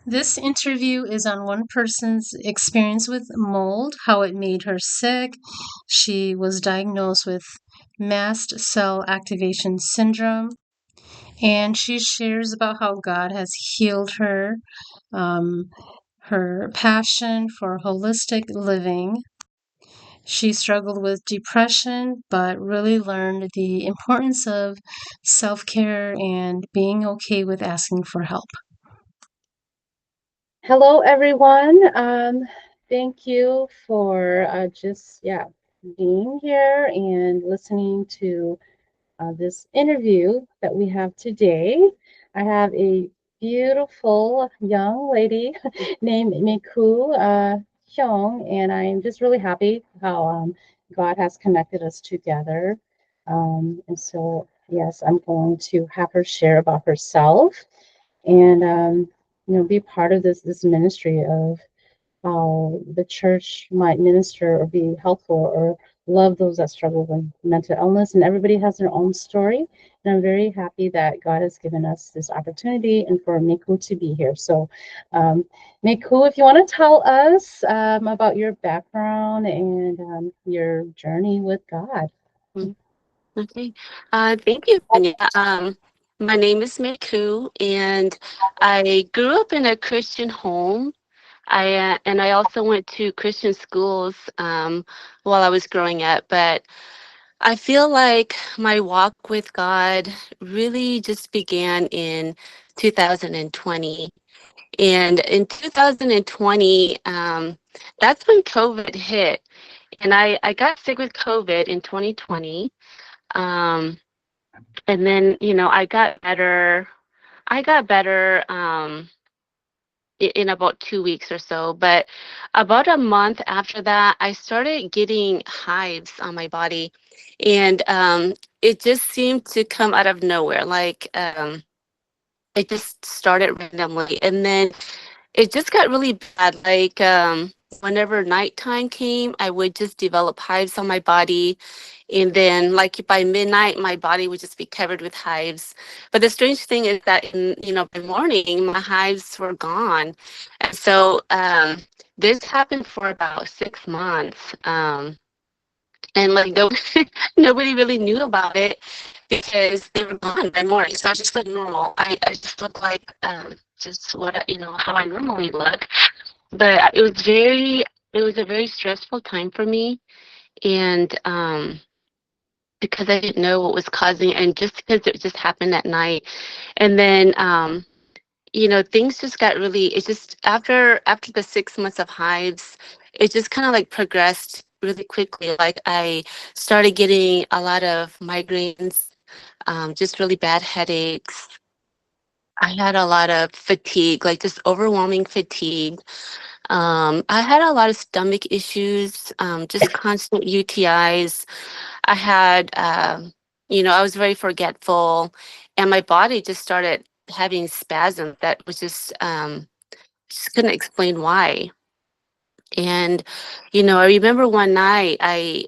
This interview is on one person's experience with mold, how it made her sick. She was diagnosed with mast cell activation syndrome, and she shares about how God has healed her, um, her passion for holistic living. She struggled with depression, but really learned the importance of self care and being okay with asking for help. Hello, everyone. Thank you for being here and listening to this interview that we have today. I have a beautiful young lady named May Kou Xiong, and I'm just really happy how God has connected us together. Yes, I'm going to have her share about herself and be part of this ministry of how the church might minister or be helpful or love those that struggle with mental illness. And everybody has their own story. And I'm very happy that God has given us this opportunity and for May Kou to be here. So, May Kou, if you want to tell us about your background and your journey with God. Mm, Okay. Thank you, Tanya. My name is May Kou, and I grew up in a Christian home. I also went to Christian schools while I was growing up. But I feel like my walk with God really just began in 2020. And in 2020, that's when COVID hit, and I got sick with COVID in 2020. Um, and then, I got better. I got better in about 2 weeks or so. But about a month after that, I started getting hives on my body. And it just seemed to come out of nowhere. Like, it just started randomly. And then it just got really bad. Like, whenever nighttime came, I would just develop hives on my body. And then, like, by midnight, my body would just be covered with hives. But the strange thing is that, by morning, my hives were gone. And so, this happened for about 6 months. And like, nobody really knew about it because they were gone by morning. So I just looked normal. I just looked like, just how I normally look. But it was a very stressful time for me. And because I didn't know what was causing it, and just because it just happened at night. And then, things just got really, it just, after the 6 months of hives, it just kind of like progressed really quickly. Like, I started getting a lot of migraines, just really bad headaches. I had a lot of fatigue, like just overwhelming fatigue. I had a lot of stomach issues, just constant UTIs. I had, I was very forgetful, and my body just started having spasms that was just couldn't explain why. And, I remember one night I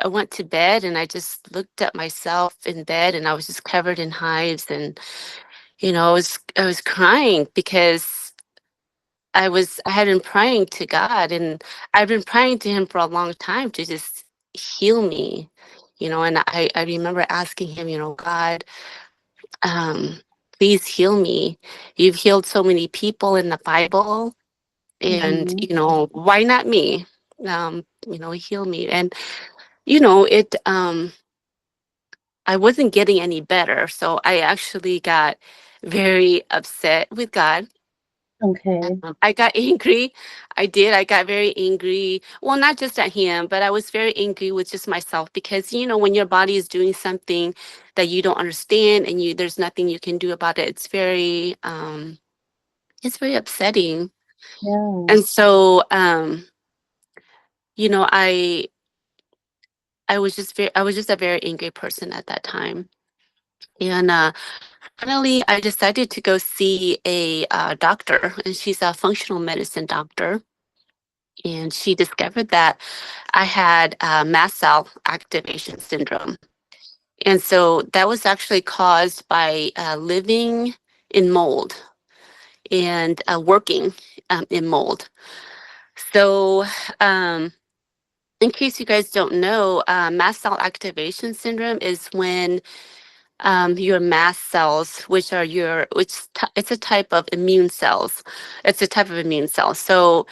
went to bed and I just looked at myself in bed and I was just covered in hives. And, I was crying because I had been praying to God, and I've been praying to him for a long time to just heal me, and I remember asking him, God, um, please heal me. You've healed so many people in the Bible, and, Mhm. why not me? Heal me. And, it, I wasn't getting any better. So I actually got very upset with God. Okay. I got angry. I did. I got very angry. Well, not just at him, but I was very angry with just myself because, when your body is doing something that you don't understand and there's nothing you can do about it, it's very upsetting. Yeah. And so, you know, I I was just a very angry person at that time. And finally, I decided to go see a doctor, and she's a functional medicine doctor. And she discovered that I had mast cell activation syndrome. And so that was actually caused by living in mold. and working in mold. So, in case you guys don't know, mast cell activation syndrome is when your mast cells, it's a type of immune cells. It's a type of immune cell. So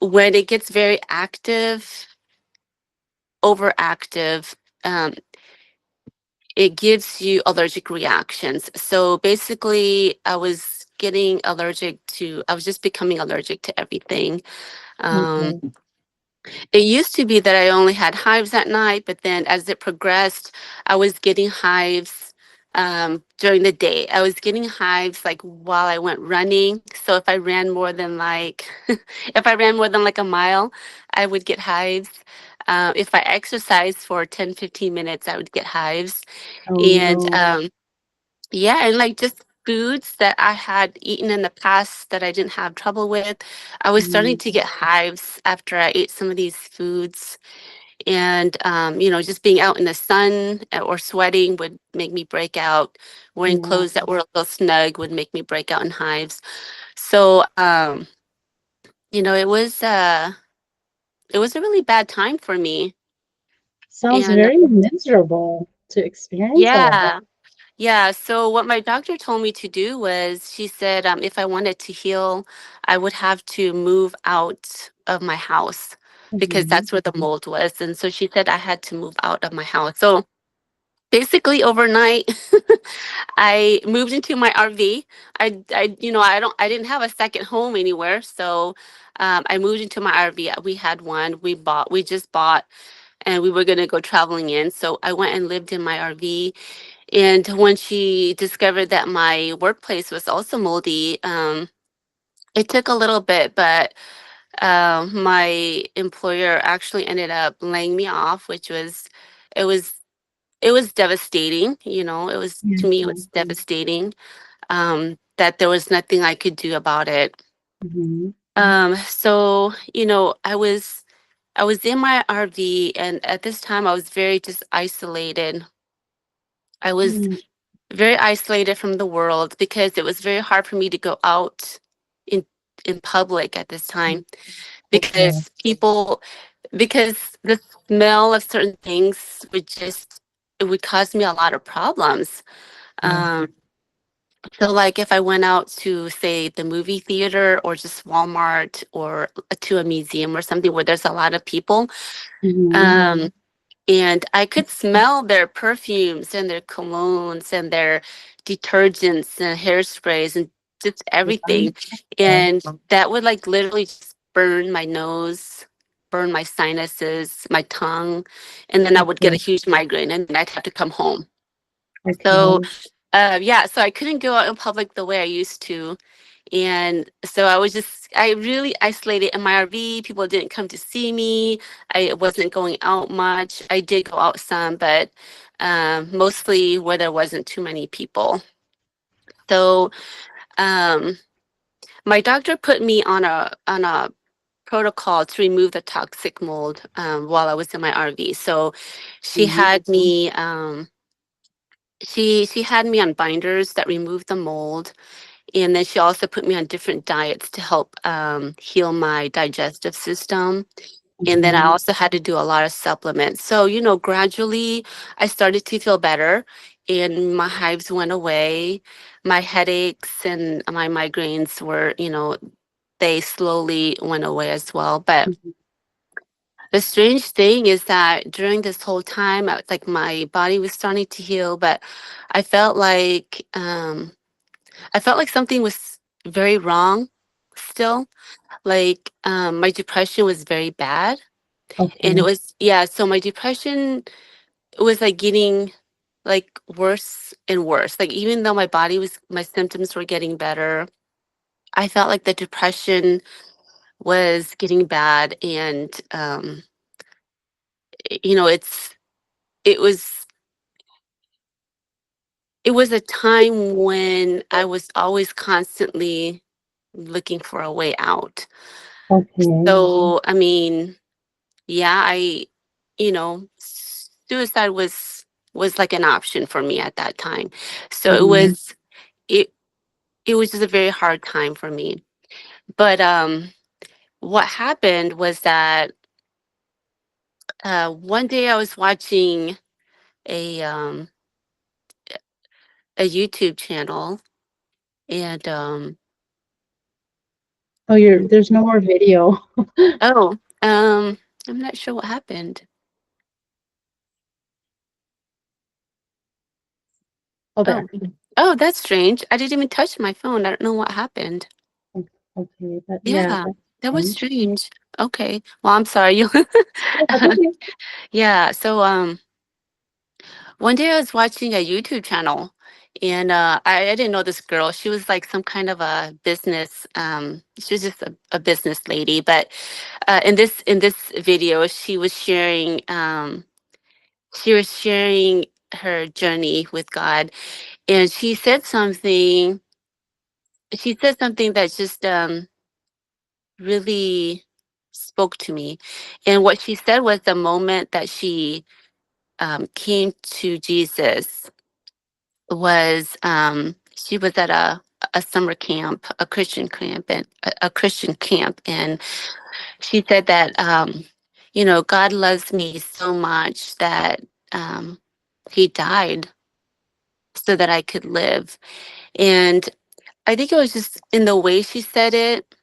when it gets very active, overactive, um, it gives you allergic reactions. So basically, I was just becoming allergic to everything. Um, Okay. It used to be that I only had hives at night, but then as it progressed, I was getting hives during the day. I was getting hives like while I went running. So if I ran more than like, if I ran more than like a mile, I would get hives. If I exercised for 10, 15 minutes, I would get hives. Oh And no. yeah, and like just foods that I had eaten in the past that I didn't have trouble with, I was starting Mm, to get hives after I ate some of these foods. And, just being out in the sun or sweating would make me break out. Wearing yeah. clothes that were a little snug would make me break out in hives. So, it was a really bad time for me. Sounds And very miserable to experience all of that. yeah, yeah. So what my doctor told me to do was she said if I wanted to heal, I would have to move out of my house because Mm-hmm. that's where the mold was. And so she said I had to move out of my house. So basically overnight, I moved into my RV. I didn't have a second home anywhere. So I moved into my RV. We had one. We just bought, and we were going to go traveling in. So I went and lived in my RV. And when she discovered that my workplace was also moldy, it took a little bit, but my employer actually ended up laying me off, it was, it was devastating. To me, it Yeah. was devastating that there was nothing I could do about it. Mm-hmm. So, I was in my RV, and at this time I was very just isolated. I was Mm, very isolated from the world because it was very hard for me to go out in in public at this time okay. because the smell of certain things it would cause me a lot of problems. Yeah. Um, so like if I went out to say the movie theater or just Walmart or to a museum or something where there's a lot of people, Mm-hmm. um, and I could smell their perfumes and their colognes and their detergents and hairsprays and just everything. And that would like literally just burn my nose, burn my sinuses, my tongue, and then I would get a Okay. huge migraine and then I'd have to come home. So, Okay. yeah, so I couldn't go out in public the way I used to. And so I really isolated in my RV. People didn't come to see me. I wasn't going out much. I did go out some, but mostly where there wasn't too many people. So um, my doctor put me on a protocol to remove the toxic mold while I was in my RV. So she Mm-hmm. had me she had me on binders that removed the mold. And then she also put me on different diets to help heal my digestive system. And then I Mm-hmm. also had to do a lot of supplements. So, gradually I started to feel better and my hives went away. My headaches and my migraines they slowly went away as well. But the strange thing is that during this whole time, like my body was starting to heal, but I felt like um, I felt like something was very wrong still. Like my depression was very bad. And it Okay. was, yeah, so my depression was like getting like worse and worse. Like even though my symptoms were getting better, I felt like the depression was getting bad. And, you know, it's, it was, it was a time when I was always constantly looking for a way out. Okay. So, I mean, yeah, suicide was like an option for me at that time. So Mm-hmm. it it was just a very hard time for me. But what happened was that one day I was watching a um, a YouTube channel, and Oh, there's no more video. oh, I'm not sure what happened. Oh, Oh, there. oh, that's strange. I didn't even touch my phone. I don't know what happened. Okay, yeah, Yeah, that's that was strange. strange. Okay. Well, I'm sorry. You Yeah, that's okay. yeah, so one day I was watching a YouTube channel, and I didn't know this girl. She was like some kind of a business she was just a business lady, but in this video she was sharing her journey with God, and she said something that just really spoke to me. And what she said was the moment that she came to Jesus was she was at a summer camp, a Christian camp, and a Christian camp, and she said that God loves me so much that um, He died so that I could live. And I think it was just in the way she said it.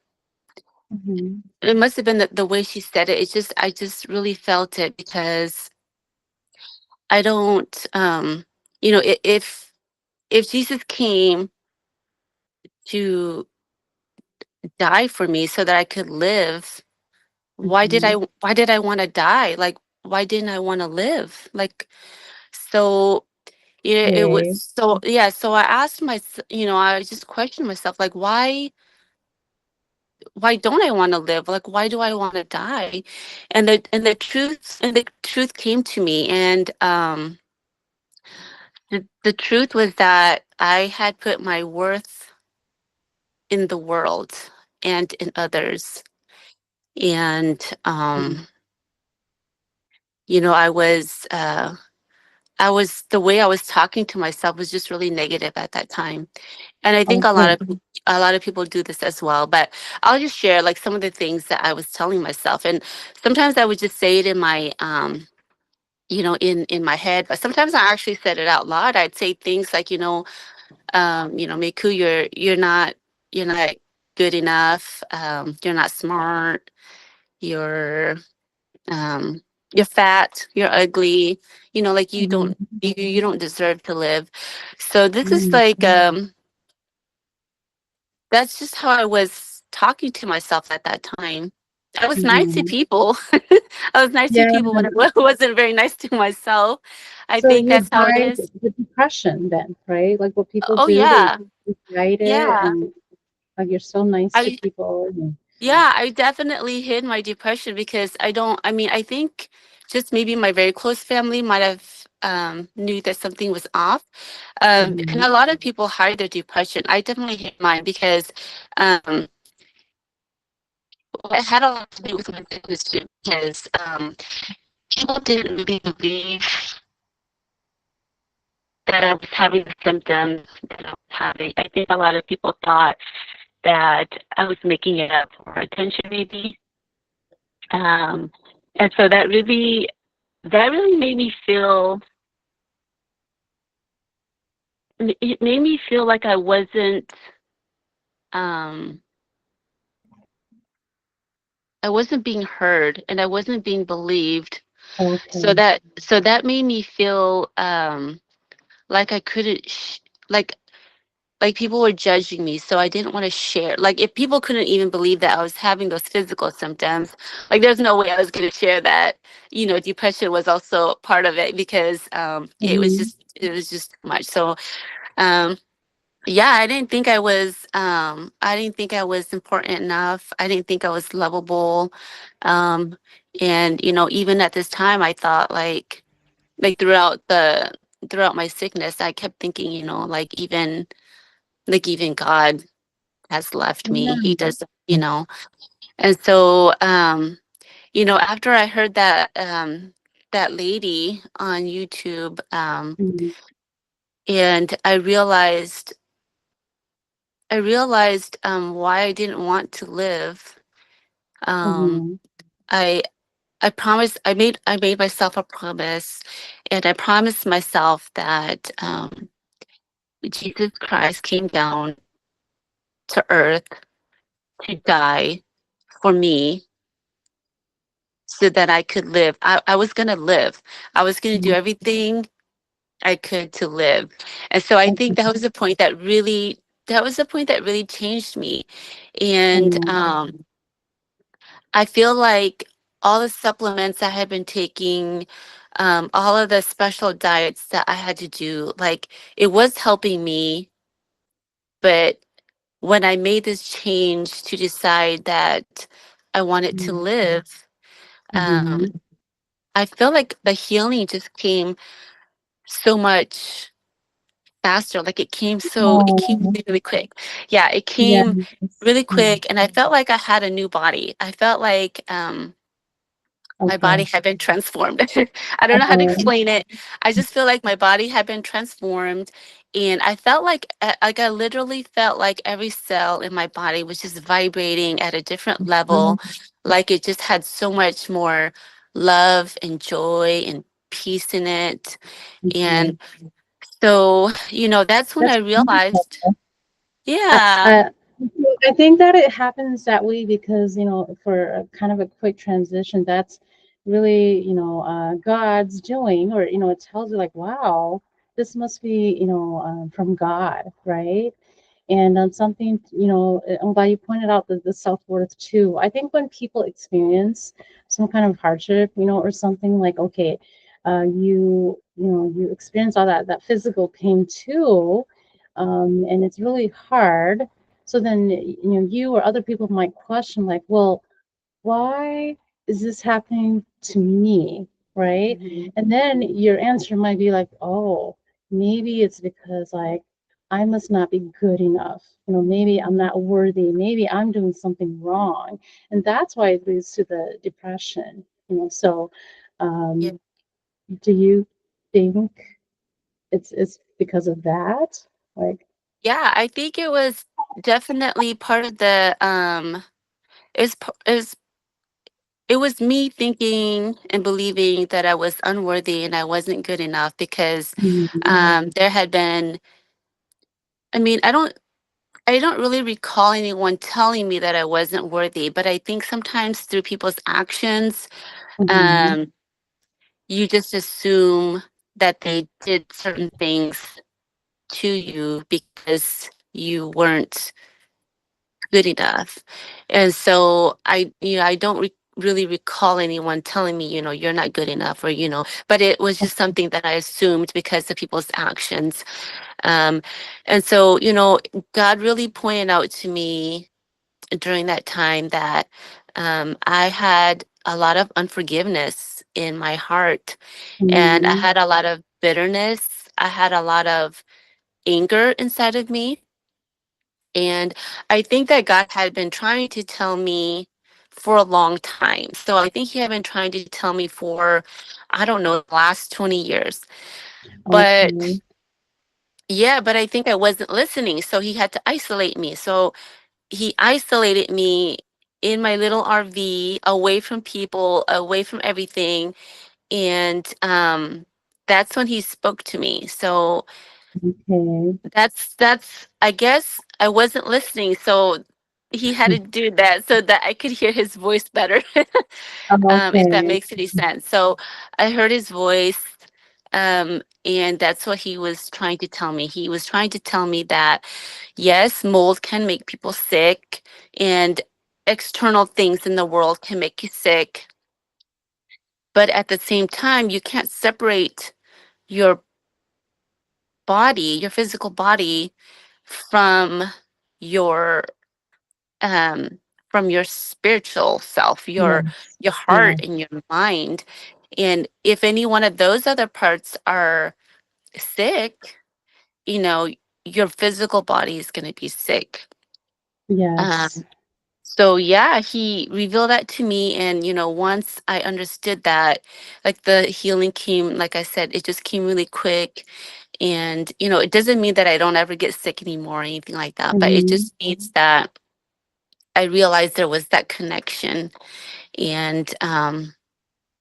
Mhm. It must have been the way she said it. I just really felt it because I don't, if Jesus came to die for me so that I could live, Mhm. why did I want to die? Like, why didn't I want to live? Like, so yeah, it was Okay. so yeah. So I asked myself, I just questioned myself, like, why don't I want to live? Like, why do I want to die? And the truth came to me, and the truth was that I had put my worth in the world and in others. And Mhm. I was the way I was talking to myself was just really negative at that time. And I think Okay. a lot of people do this as well. But I'll just share like some of the things that I was telling myself. And sometimes I would just say it in my in my head, but sometimes I actually said it out loud. I'd say things like, May Kou, you're not good enough. You're not smart. You're um you're fat, you're ugly, like Mhm. you don't deserve to live. So this is Mhm. like that's just how I was talking to myself at that time. I was nice to Mhm. people. I was nice to Yeah. people, but I wasn't very nice to myself. I So think you that's how it hide is. the depression then, right? Like what people Oh do, they yeah. hide it, Yeah. and like you're so nice to I people. And, Yeah, I definitely hid my depression because I think just maybe my very close family might have knew that something was off. And Mhm. a lot of people hide their depression. I definitely hid mine because um, it had a lot to do with my business too, because people didn't really believe that I was having the symptoms that I was having. I think a lot of people thought that I was making it up for attention, maybe. Um, and so that really made me feel it made me feel like um I wasn't being heard and I wasn't being believed. So Okay. that made me feel like I couldn't like people were judging me, so I didn't want to share. Like if people couldn't even believe that I was having those physical symptoms, like there's no way I was going to share that depression was also part of it, because Mhm. it was just too much. So um yeah, I didn't think I was important enough. I didn't think I was lovable. Um and even at this time I thought like throughout my sickness I kept thinking, even God has left me. He Yeah. does, And so after I heard that lady on YouTube, Mhm. and I realized I realized why I didn't want to live. Um, Mm-hmm. I I promised I made myself a promise, and I promised myself that Jesus Christ came down to earth to die for me so that I could live. I was gonna live. I was gonna do everything I could to live. And so I think Okay. that was the point that really changed me. And Mm-hmm. I feel like all the supplements I had been taking, all of the special diets that I had to do, like it was helping me. But when I made this change to decide that I wanted to live, um, Mm-hmm. I feel like the healing just came so much faster. Like it came Oh, really, really quick. Yeah, it came yes. really Yeah. quick, and I felt like I had a new body. I felt like my body Okay. had been transformed. I don't know how to Okay. explain it. I just feel like my body had been transformed, and I felt like I literally felt like every cell in my body was just vibrating at a different level, like it just had so much more love and joy and peace in it. Okay. And so, that's when I That's beautiful. realized, I, yeah. I I think that it happens that way because, for a kind of a quick transition, that's really, God's doing, or, it tells you like, wow, this must be, from God, right? And something, I'm glad you pointed out the self-worth too. I think when people experience some kind of hardship, or something like, okay, you experience all that physical pain too, and it's really hard. So then, you or other people might question, like, well, why is this happening to me? Right? And then your answer might be like, oh, maybe it's because, like, I must not be good enough. Maybe I'm not worthy. Maybe I'm doing something wrong. And that's why it leads to the depression. So Yeah, um, do you think it's because of that? Like, yeah, I think it was definitely part of the it's it was me thinking and believing that I was unworthy and I wasn't good enough because mhm, there had been, I mean, I don't really recall anyone telling me that I wasn't worthy, but I think sometimes through people's actions, mhm, um, you just assume that they did certain things to you because you weren't good enough. And so I don't really recall anyone telling me, you're not good enough, or, but it was just something that I assumed because of people's actions. Um, and so, God really pointed out to me during that time that I had a lot of unforgiveness in my heart, and I mhm, had a lot of bitterness. I had a lot of anger inside of me. And I think that God had been trying to tell me for a long time. So I think He had been trying to tell me for, I don't know, the last 20 years. But okay, yeah, but I think I wasn't listening. So He had to isolate me. So He isolated me in my little RV, away from people, away from everything. And that's when He spoke to me. So okay, that's I guess I wasn't listening, so he had to do that so that I could hear his voice better. If that okay, makes any sense. So I heard his voice, and that's what he was trying to tell me. He was trying to tell me that yes, mold can make people sick, and external things in the world can make you sick, but at the same time you can't separate your body, your physical body, from your um from your spiritual self, yes, your yeah, heart and your mind. And if any one of those other parts are sick, you know, your physical body is going to be sick. yes, Um so yeah, he revealed that to me, and once I understood that, like the healing came, like I said, it just came really quick. And, it doesn't mean that I don't ever get sick anymore or anything like that, but it Mm-hmm. just means that I realized there was that connection. And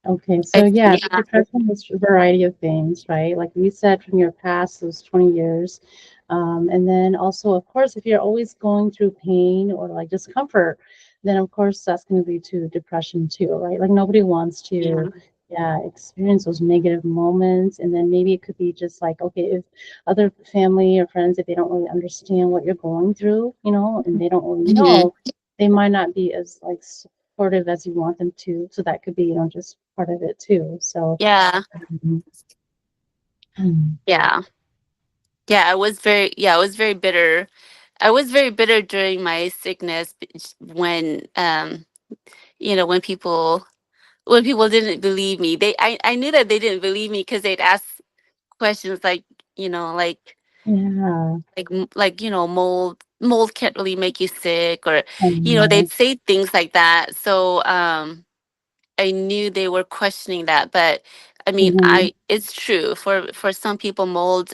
Okay, so I, yeah, the yeah, depression is a variety of things, right? Like you said, from your past, those 20 years. And then also, of course, if you're always going through pain or like discomfort, then of course that's going to lead to depression too, right? Like nobody wants yeah, to, yeah, experience those negative moments. And then maybe it could be just like, okay, if other family or friends, if they don't really understand what you're going through, and they don't really hmm, know, they might not be as like supportive as you want them to. So that could be, just part of it too. So, yeah, um, mm, yeah, yeah. I was very bitter. I was very bitter during my sickness when, when people didn't believe me. I knew that they didn't believe me because they'd ask questions like, you know, like, yeah, mold can't really make you sick, or, um, they'd say things like that. So, I knew they were questioning that, but I mean, mhm, it's true for some people, mold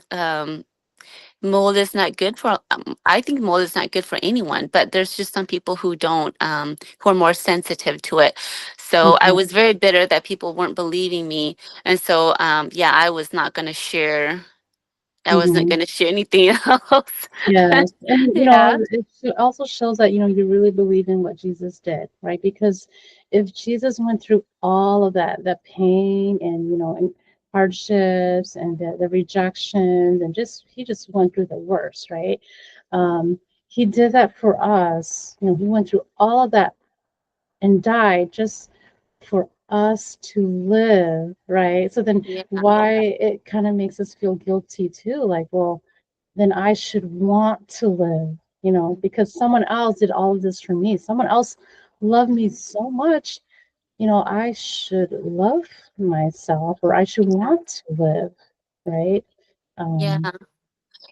is not good for, I think mold is not good for anyone, but there's just some people who don't, who are more sensitive to it. So I okay, was very bitter that people weren't believing me. And so, yeah, I wasn't mhm. going to share anything else. Yes, and Yeah. it also shows that you really believe in what Jesus did, right? Because if Jesus went through all of that pain and and hardships and the rejections and just he just went through the worst, right? He did that for us. He went through all of that and died just for us to live, right? So then Yeah. why it kind of makes us feel guilty too, like, well, then I should want to live, because someone else did all of this for me. Someone else loved me so much, I should love myself or I should want to live, right? Yeah. Um,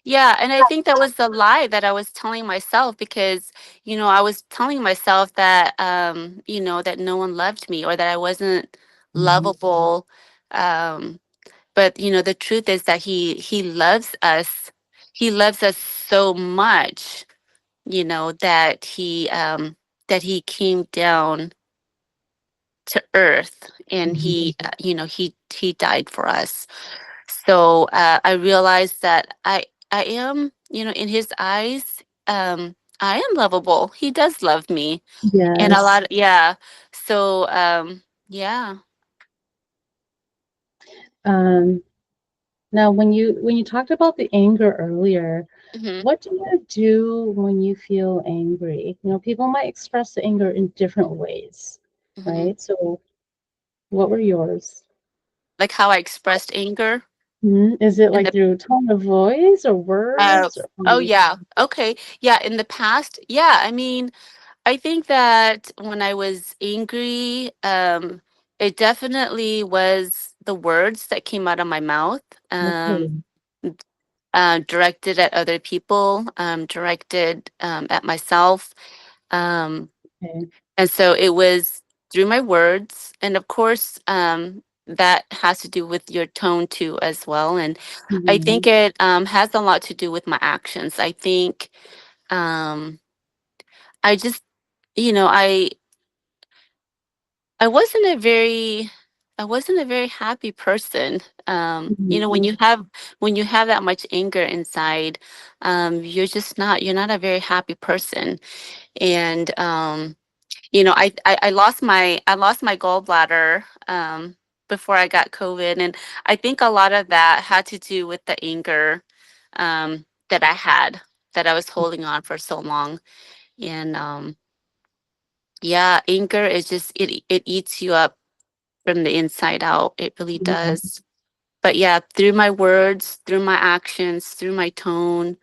Yeah, and I think that was the lie that I was telling myself because, I was telling myself that, that no one loved me or that I wasn't mhm. lovable. Um, but the truth is that he loves us. He loves us so much, that he came down to earth, and Mhm. he died for us. So, I realized that I am, in his eyes, I am lovable. He does love me, and a Yes. lot. Yeah. So, yeah. Um, Now, when you talked about the anger earlier, Hmm. what do you do when you feel angry? People might express the anger in different ways, Hmm. right? So, what were yours? Like how I expressed anger. Is it in like the through tone of voice or uh, words? Or, oh yeah, okay, yeah, in the past, yeah, I mean, I think that when I was angry, it definitely was the words that came out of my mouth, okay, directed at other people, directed, at myself. Um, okay. and so it was through my words. And of course, that has to do with your tone too, as well. And I Mhm. think it, has a lot to do with my actions. I think, um, I just, you know, I wasn't a very I wasn't a very happy person. Mhm. When you have that much anger inside, you're not a very happy person. And, I lost my gallbladder, before I got COVID, and I think a lot of that had to do with the anger, that I had, that I was holding on for so long. And, yeah, anger is just, it eats you up from the inside out. It really Yeah. does. But yeah, through my words, through my actions, through my tone,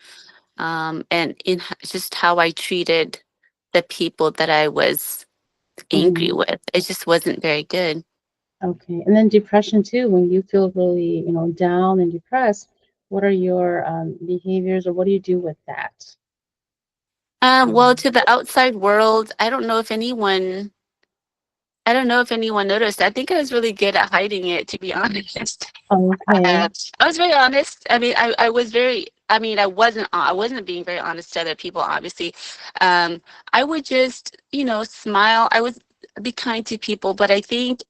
and just how I treated the people that I was angry Mhm. with, it just wasn't very good. Okay. And then depression too, when you feel really, down and depressed, what are your behaviors or what do you do with that? Well, Um, to the outside world, I don't know if anyone I don't know if anyone noticed. I think I was really good at hiding it, to be honest. Okay. I was very honest. I mean, I was very. I mean, I wasn't being very honest to other people. Obviously, um, I would just, smile. I would be kind to people, but I think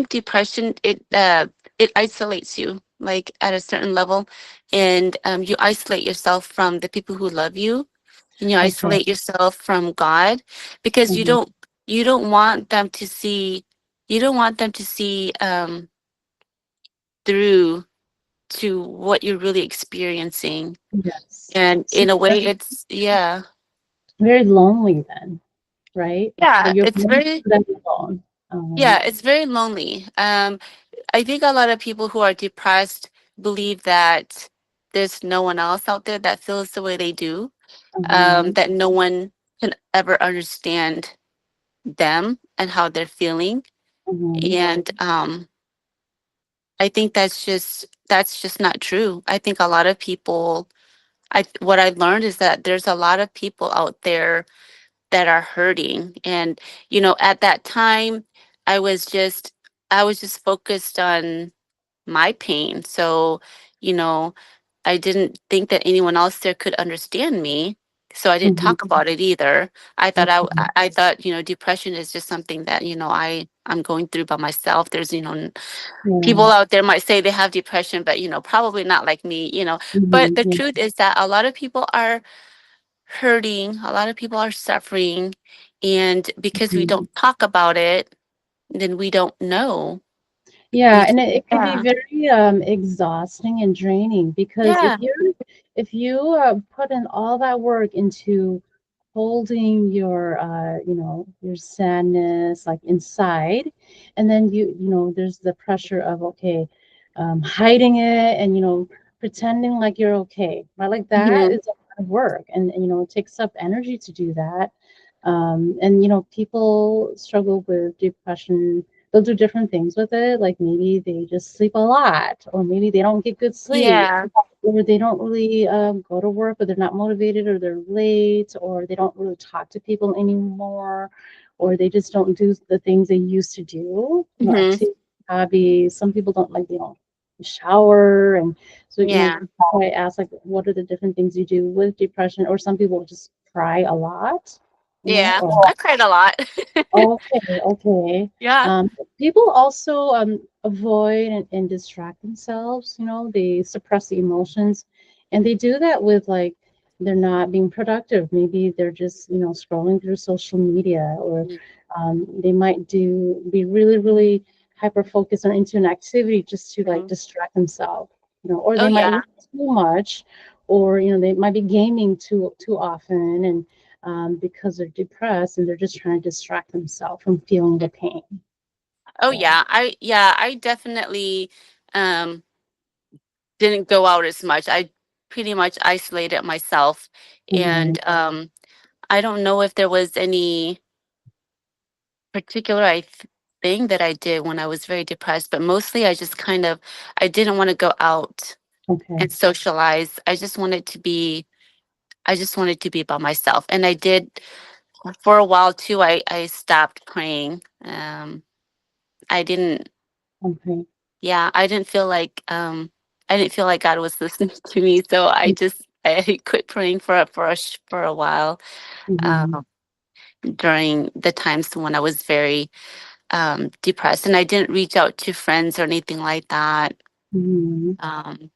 depression it isolates you, like at a certain level, and you isolate yourself from the people who love you, and you Okay. isolate yourself from God, because Mm-hmm. you don't want them to see, you don't want them to see through to what you're really experiencing. Yes. And So in a way, it's, yeah. very lonely then, right? But Yeah, you're it's going very, through that alone. yeah, it's very lonely. I think a lot of people who are depressed believe that there's no one else out there that feels the way they do, Mm-hmm. that no one can ever understand them and how they're feeling. Mm-hmm. And I think that's just not true. I think a lot of people, I what I learned is that there's a lot of people out there that are hurting. And at that time, I was just I was just focused on my pain. So, you know, I didn't think that anyone else there could understand me. So I didn't Mm-hmm. talk about it either. I thought Okay. I thought, depression is just something that, I'm going through by myself. There's, people Yeah. out there might say they have depression, but probably not like me. But Mm-hmm. the Yeah. truth is that a lot of people are hurting, a lot of people are suffering, and because we Mm-hmm. don't talk about it, then we don't know. Yeah, We and it can be yeah. very exhausting and draining because Yeah. if you put in all that work into holding your your sadness like inside, and then there's the pressure of okay, hiding it and pretending like you're okay, right? Like that Hmm. is a lot of work, and it takes up energy to do that. And people struggle with depression. They'll do different things with it, like maybe they just sleep a lot, or maybe they don't get good sleep, Yeah. or they don't really go to work, or they're not motivated, or they're late, or they don't really talk to people anymore, or they just don't do the things they used to do, Hmm. activity, hobbies. Some people don't like, shower. And so, Yeah. I ask, like, what are the different things you do with depression? Or some people just cry a lot, Yeah. or I cried a lot. okay, okay. Yeah. Um, People also avoid and distract themselves. They suppress the emotions, and they do that with like they're not being productive. Maybe they're just scrolling through social media, or they might be really really hyper focused on into an activity just to like Mhm. distract themselves. Or Oh they might yeah. read too much, or they might be gaming too often, and because they're depressed and they're just trying to distract themselves from feeling the pain. Oh So, yeah. I definitely um didn't go out as much. I pretty much isolated myself, mhm, and I don't know if there was any particular thing that I did when I was very depressed, but mostly I didn't want to go out okay, and socialize. I just wanted to be by myself. And I did for a while too. I stopped praying. I didn't okay, Yeah, I didn't feel like God was listening to me, so I quit praying for a while, mm-hmm, um, during the times when I was very depressed, and I didn't reach out to friends or anything like that. mm-hmm, Um,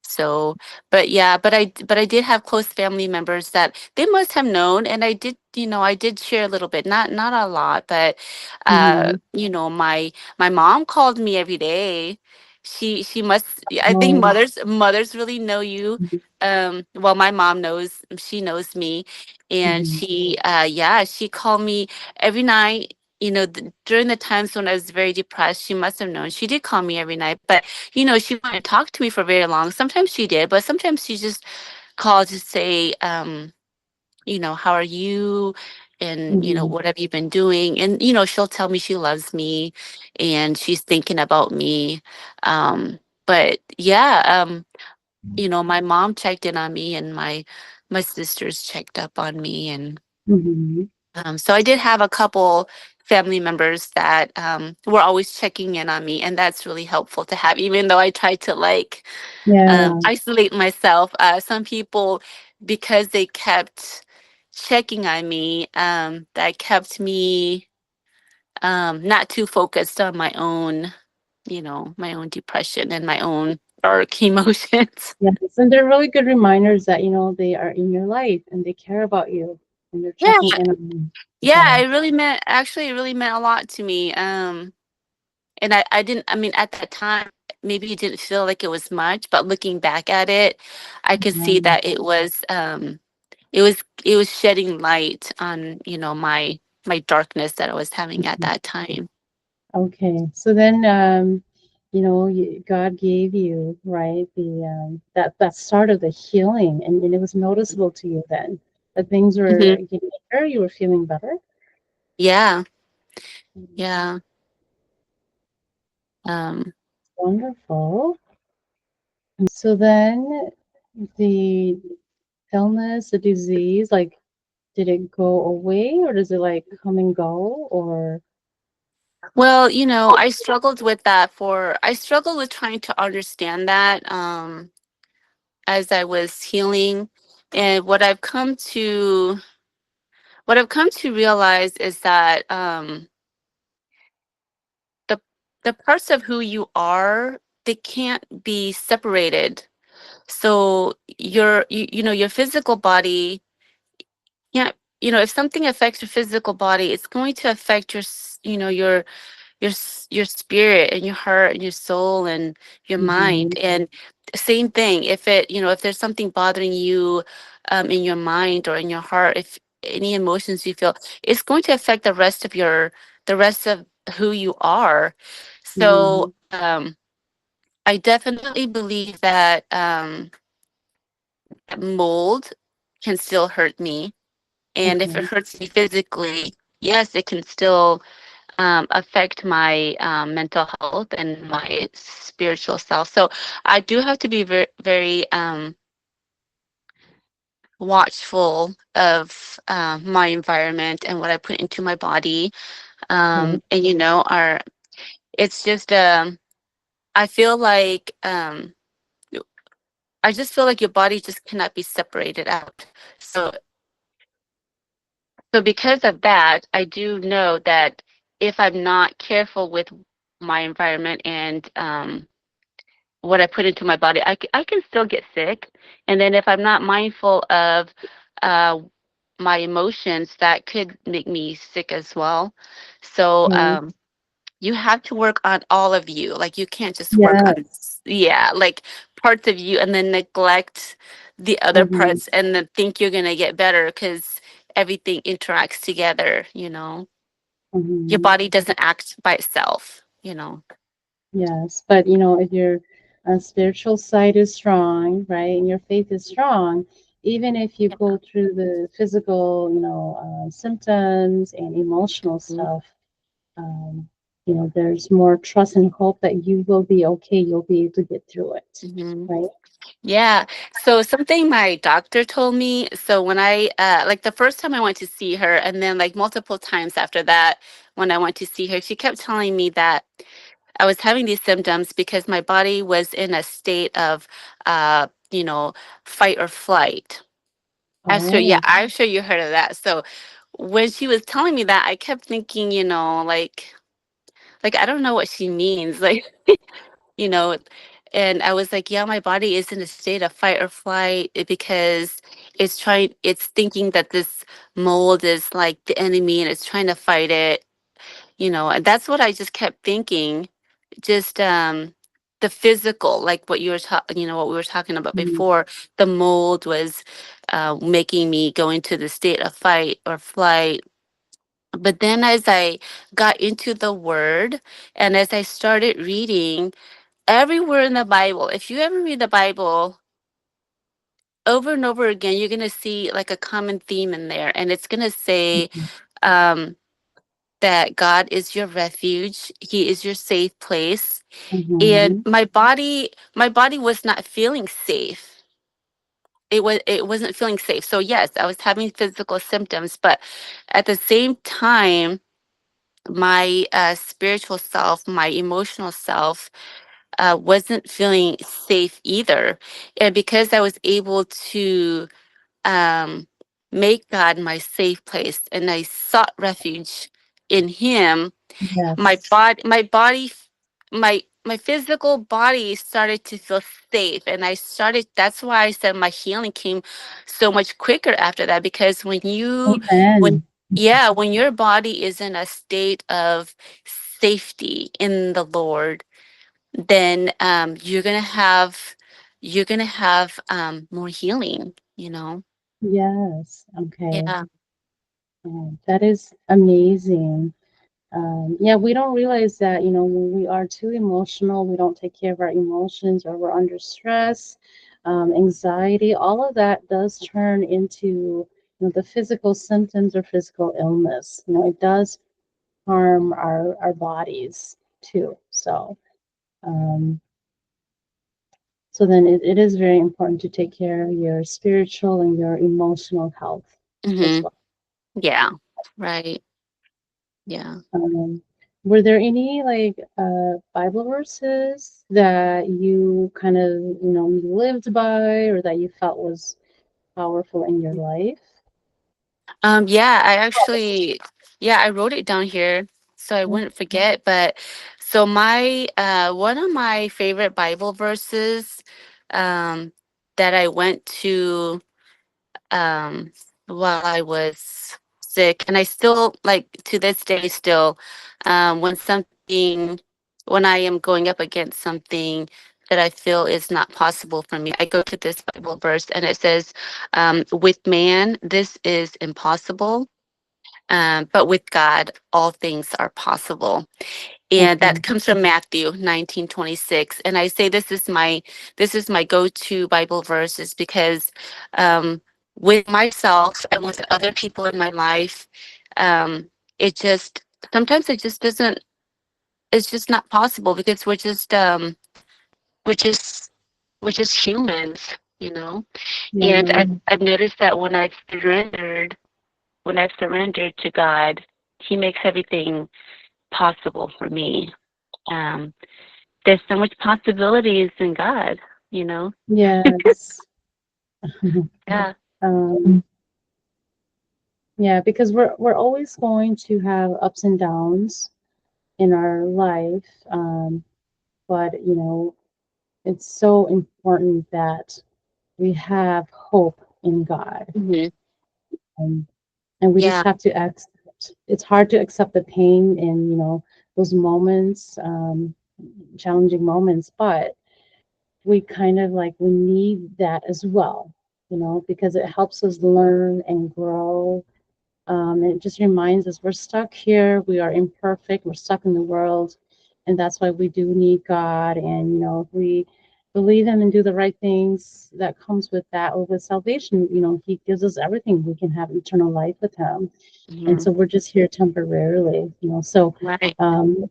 So, but yeah, but I did have close family members that they must have known, and I did share a little bit, not a lot, but mm-hmm. my mom called me every day. She must, I think Oh, mothers really know you. Well, my mom knows, she knows me, and mm-hmm, she called me every night. During the times when I was very depressed, she must have known. She did call me every night, but she wouldn't talk to me for very long. Sometimes she did, but sometimes she just called to say, how are you? And, mm-hmm, what have you been doing? And, she'll tell me she loves me and she's thinking about me. But yeah, my mom checked in on me, and my sisters checked up on me, and mm-hmm. So I did have a couple family members that were always checking in on me, and that's really helpful to have, even though I tried to like Yeah. isolate myself. Some people, because they kept checking on me, that kept me not too focused on my own, my own depression and my own dark emotions. Yes. And they're really good reminders that, they are in your life and they care about you and they're Yeah, checking in on you. yeah, Yes. it really meant a lot to me. And I didn't, I mean, at that time, maybe it didn't feel like it was much, but looking back at it, I could see Mhm. that it was shedding light on, my darkness that I was having at that time. Okay. So then, God gave you, right, that start of the healing, and it was noticeable to you then that things were Hmm. getting better, you were feeling better. Yeah, Mhm. yeah. Um, Wonderful. And so then the illness, the disease, like, did it go away or does it like come and go or? well, I struggled with trying to understand that as I was healing. And what I've come to realize is that the the parts of who you are, they can't be separated. So your physical body can't, if something affects your physical body, it's going to affect your spirit and your heart and your soul and your Mhm. mind. And same thing, if there's something bothering you in your mind or in your heart, if any emotions you feel, it's going to affect the rest of who you are. Mhm. So I definitely believe that mold can still hurt me, and if it Okay. hurts me physically, yes, it can still affect my mental health and my spiritual self. So I do have to be very, very watchful of my environment and what I put into my body. Okay. And our it's just I feel like I just feel like your body just cannot be separated out. So because of that, I do know that if I'm not careful with my environment and what I put into my body, I can still get sick. And then if I'm not mindful of uh, my emotions, that could make me sick as well. So Okay. you have to work on all of you. Like you can't just work Yeah. on, yeah, like parts of you and then neglect the other Mhm. parts and then think you're going to get better because everything interacts together, Your Mhm. body doesn't act by itself. Yes, but if your spiritual side is strong, right, and your faith is strong, even if you Yeah. go through the physical, symptoms and emotional stuff, um, there's more trust and hope that you will be okay. You'll be able to get through it, Mm-hmm. right? Yeah. So something my doctor told me. So when I like the first time I went to see her, and then like multiple times after that, when I went to see her, she kept telling me that I was having these symptoms because my body was in a state of fight or flight. Yeah, Oh. I'm sure you heard of that. So when she was telling me that, I kept thinking, like I don't know what she means. Like you know and I was like, yeah, my body is in a state of fight or flight because it's thinking that this mold is like the enemy and it's trying to fight it, and that's what I just kept thinking. Just the physical, like what we were talking about Mhm. before. The mold was making me go into the state of fight or flight. But then as I got into the word and as I started reading everywhere in the Bible, if you ever read the Bible over and over again, you're going to see like a common theme in there. And it's going to say um, that God is your refuge. He is your safe place. And Mhm. my body was not feeling safe. it wasn't feeling safe. So yes, I was having physical symptoms, but at the same time, my spiritual self, my emotional self, wasn't feeling safe either. And because I was able to um, make God my safe place, and I sought refuge in Him, my Yes. body, my physical body started to feel safe, and I started. That's why I said my healing came so much quicker after that, because when Amen. yeah, when your body is in a state of safety in the Lord, then you're gonna have more healing, Yes. Okay. Yeah. That is amazing. Yeah, we don't realize that, when we are too emotional, we don't take care of our emotions, or we're under stress, anxiety, all of that does turn into, the physical symptoms or physical illness. It does harm our bodies too. Um, so then it is very important to take care of your spiritual and your emotional health as Hmm. well. Yeah. Right. Yeah. Um, were there any like Bible verses that you kind of, you lived by, or that you felt was powerful in your life? Yeah, I wrote it down here so I wouldn't forget. But so my one of my favorite Bible verses um that I went to um while I was sick, and I still, like, to this day, still, when I am going up against something that I feel is not possible for me, I go to this Bible verse, and it says, with man this is impossible, but with God all things are possible. And that Okay. comes from Matthew 19:26. And I say this is my go-to Bible verses, because um, with myself and with other people in my life, um, it just sometimes it just doesn't. It's just not possible, because we're just we're just humans, you know. And Yeah. I've noticed that when I've surrendered to God, He makes everything possible for me. Um, there's so much possibilities in God, you know? Yes. Yeah. um, yeah, because we're always going to have ups and downs in our life, but it's so important that we have hope in God. Hmm. Um, and we just Yeah. have to accept. It's hard to accept the pain in, those moments, challenging moments, but we kind of like we need that as well, because it helps us learn and grow. And it just reminds us we're stuck here, we are imperfect, we're stuck in the world, and that's why we do need God. And if we believe Him and do the right things that comes with that, or with salvation, He gives us everything. We can have eternal life with Him, and Hmm. so we're just here temporarily. So Right.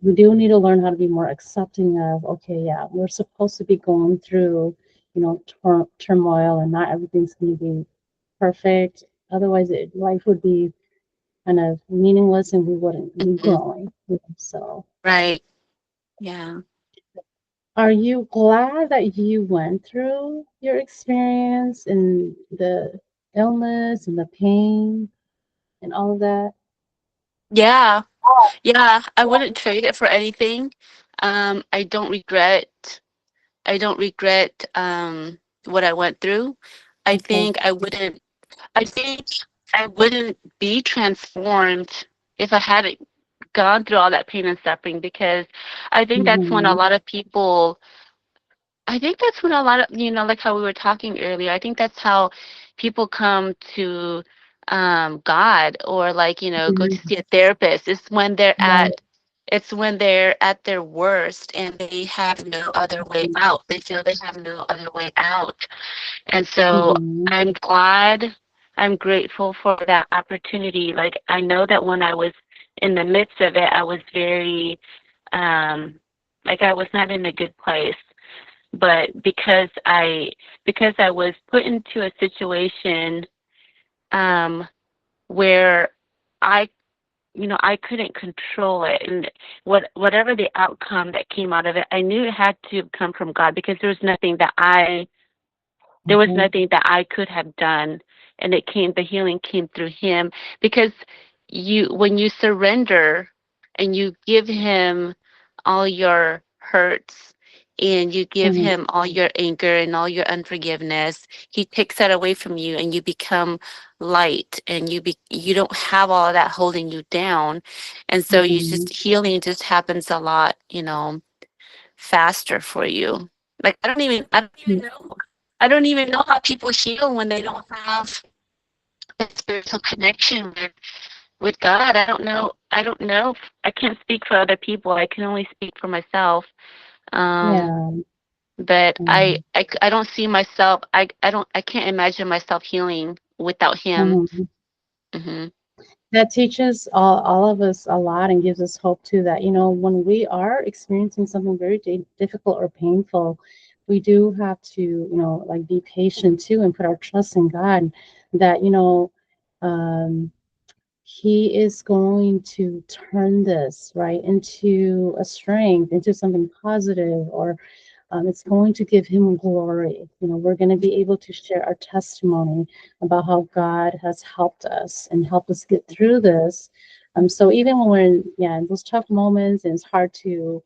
we do need to learn how to be more accepting of, okay, yeah, we're supposed to be going through, turmoil, and not everything's going to be perfect. Otherwise, life would be kind of meaningless, and we wouldn't be Hmm. growing. So, Right. Yeah. are you glad that you went through your experience and the illness and the pain and all of that? Yeah. Yeah. I wouldn't trade it for anything. I don't regret. I don't regret what I went through. I Okay. think I wouldn't. I think I wouldn't be transformed if I hadn't gone through all that pain and suffering, because I think that's when a Mm-hmm. lot of people I think that's when a lot of, like how we were talking earlier, I think that's how people come to God, or, like, go to see a therapist. Right. It's when they're at their worst and they have no other way out. They feel they have no other way out. And so Mm-hmm. I'm glad, I'm grateful for that opportunity. Like, I know that when I was in the midst of it, I was very, like, I was not in a good place. but because I was put into a situation um, where I I couldn't control it, and whatever the outcome that came out of it, I knew it had to come from God, because there was Mhm. nothing that I could have done, and the healing came through him, because when you surrender and you give him all your hurts, and you give Mhm. him all your anger and all your unforgiveness, he takes that away from you, and you become light, and you don't have all of that holding you down, and so Mhm. healing just happens a lot, faster for you. Like, I don't even know how people heal when they don't have a spiritual connection with God. I don't know. I don't know. I can't speak for other people. I can only speak for myself. Um, Yeah. but Mm. I don't see myself. I can't imagine myself healing without Him. Mhm. Hmm. That teaches all of us a lot and gives us hope too, that, when we are experiencing something very difficult or painful, we do have to, like, be patient too and put our trust in God, that, um, He is going to turn this right into a strength, into something positive, or it's going to give him glory. We're going to be able to share our testimony about how God has helped us and helped us get through this. So even when we're in those tough moments, and it's hard to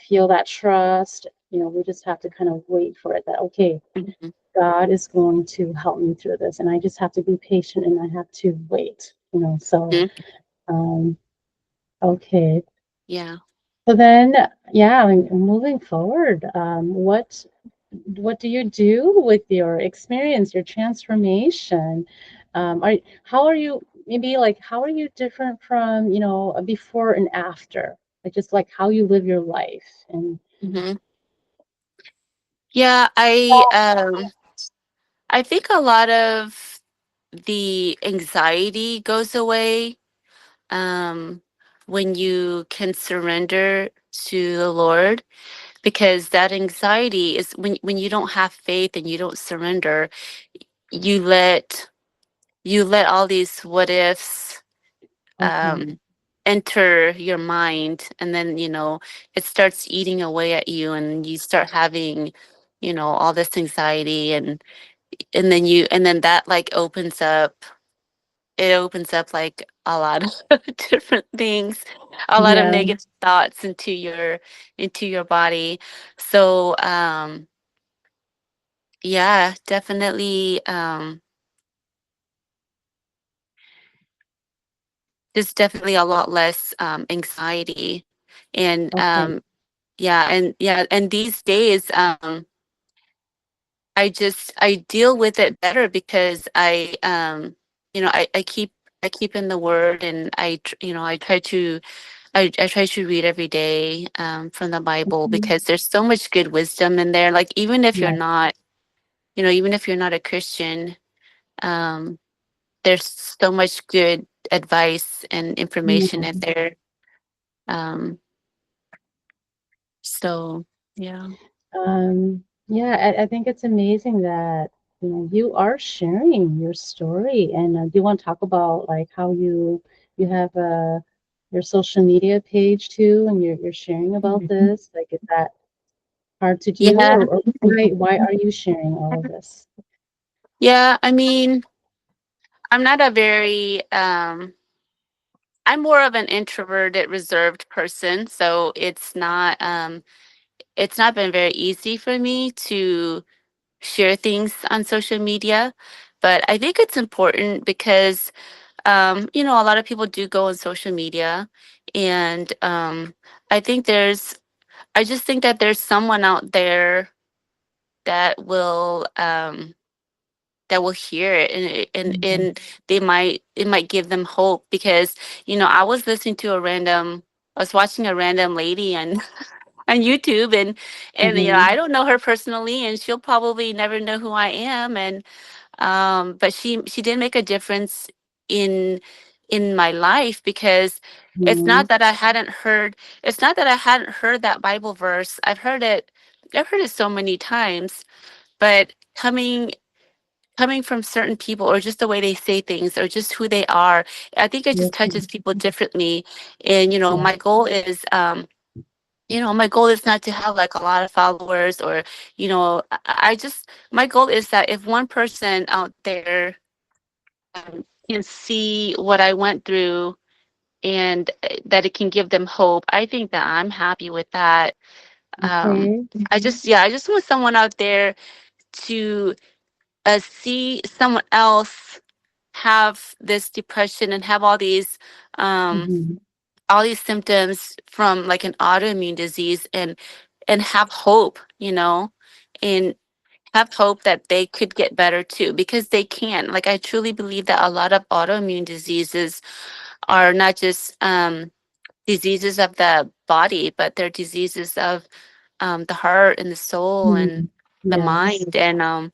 feel that trust, we just have to kind of wait for it. That, okay, Hmm. God is going to help me through this, and I just have to be patient and I have to wait. So um, okay. Yeah. So then, yeah, I mean, moving forward, what do you do with your experience, your transformation? How are you, maybe, like, how are you different from, a before and after? Like, just like how you live your life and Hmm. Yeah. I think a lot of the anxiety goes away, um, when you can surrender to the Lord, because that anxiety is when you don't have faith and you don't surrender, you let all these what ifs okay. enter your mind, and then it starts eating away at you, and you start having all this anxiety, and then that like opens up like a lot of different things, a lot of Yeah. negative thoughts into your body. So yeah, definitely, there's definitely a lot less anxiety, and Okay. and these days, I deal with it better, because I keep in the Word, and I try to read every day, from the Bible, Mhm. because there's so much good wisdom in there. Like, Yeah. even if you're not a Christian, um, there's so much good advice and information in Yeah. there. Um, so yeah. Yeah, I think it's amazing that you are sharing your story, and do you want to talk about, like, how you have your social media page too, and you're sharing about Mhm. this? Like, is that hard to do, Yeah. or why are you sharing all of this? Yeah. I mean, I'm not a very I'm more of an introverted, reserved person, so it's not been very easy for me to share things on social media. But I think it's important, because a lot of people do go on social media, and I think I just think that there's someone out there that will um, that will hear it, Mhm. and it might give them hope, because I was watching a random lady on on YouTube, and Mhm. I don't know her personally, and she'll probably never know who I am, and but she did make a difference in in my life, because Mhm. it's not that I hadn't heard that Bible verse. I've heard it so many times, but coming from certain people, or just the way they say things, or just who they are, I think it just Yes, touches people differently. And yeah. my goal is not to have like a lot of followers, or I just, my goal is that if one person out there can see what I went through, and that it can give them hope, I think that I'm happy with that. um Okay. I just want someone out there to see someone else have this depression, and have um Mhm. all these symptoms from like an autoimmune disease, and have hope, and have hope that they could get better too, because they can. Like, I truly believe that a lot of autoimmune diseases are not just diseases of the body, but they're diseases of the heart and the soul and Mhm. the Yes. mind. And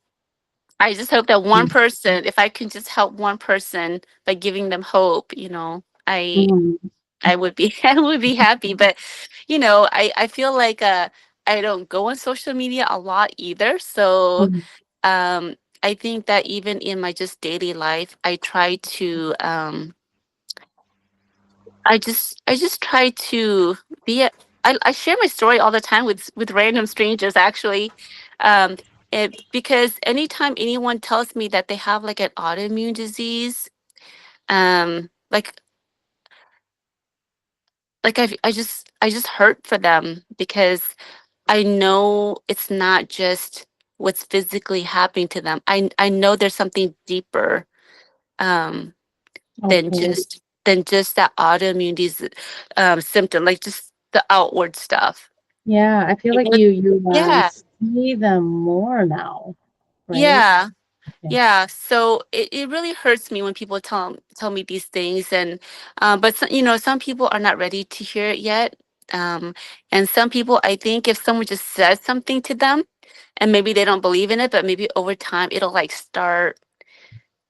I just hope that one person, if I can just help one person by giving them hope, Mhm. I would be I would be happy. But I feel like I don't go on social media a lot either. So Mhm. I think that even in my just daily life, I try to I just try to be I share my story all the time with random strangers, actually. Um because anytime anyone tells me that they have like an autoimmune disease, like I just hurt for them, because I know it's not just what's physically happening to them. I know there's something deeper, um than Okay. just that autoimmune disease symptom, like just the outward stuff. Yeah, I feel like And you yeah, see them more now, right? yeah, Okay. yeah. So it really hurts me when people tell me these things. And but some people are not ready to hear it yet. And some people, I think if someone just says something to them, and maybe they don't believe in it, but maybe over time it'll like start,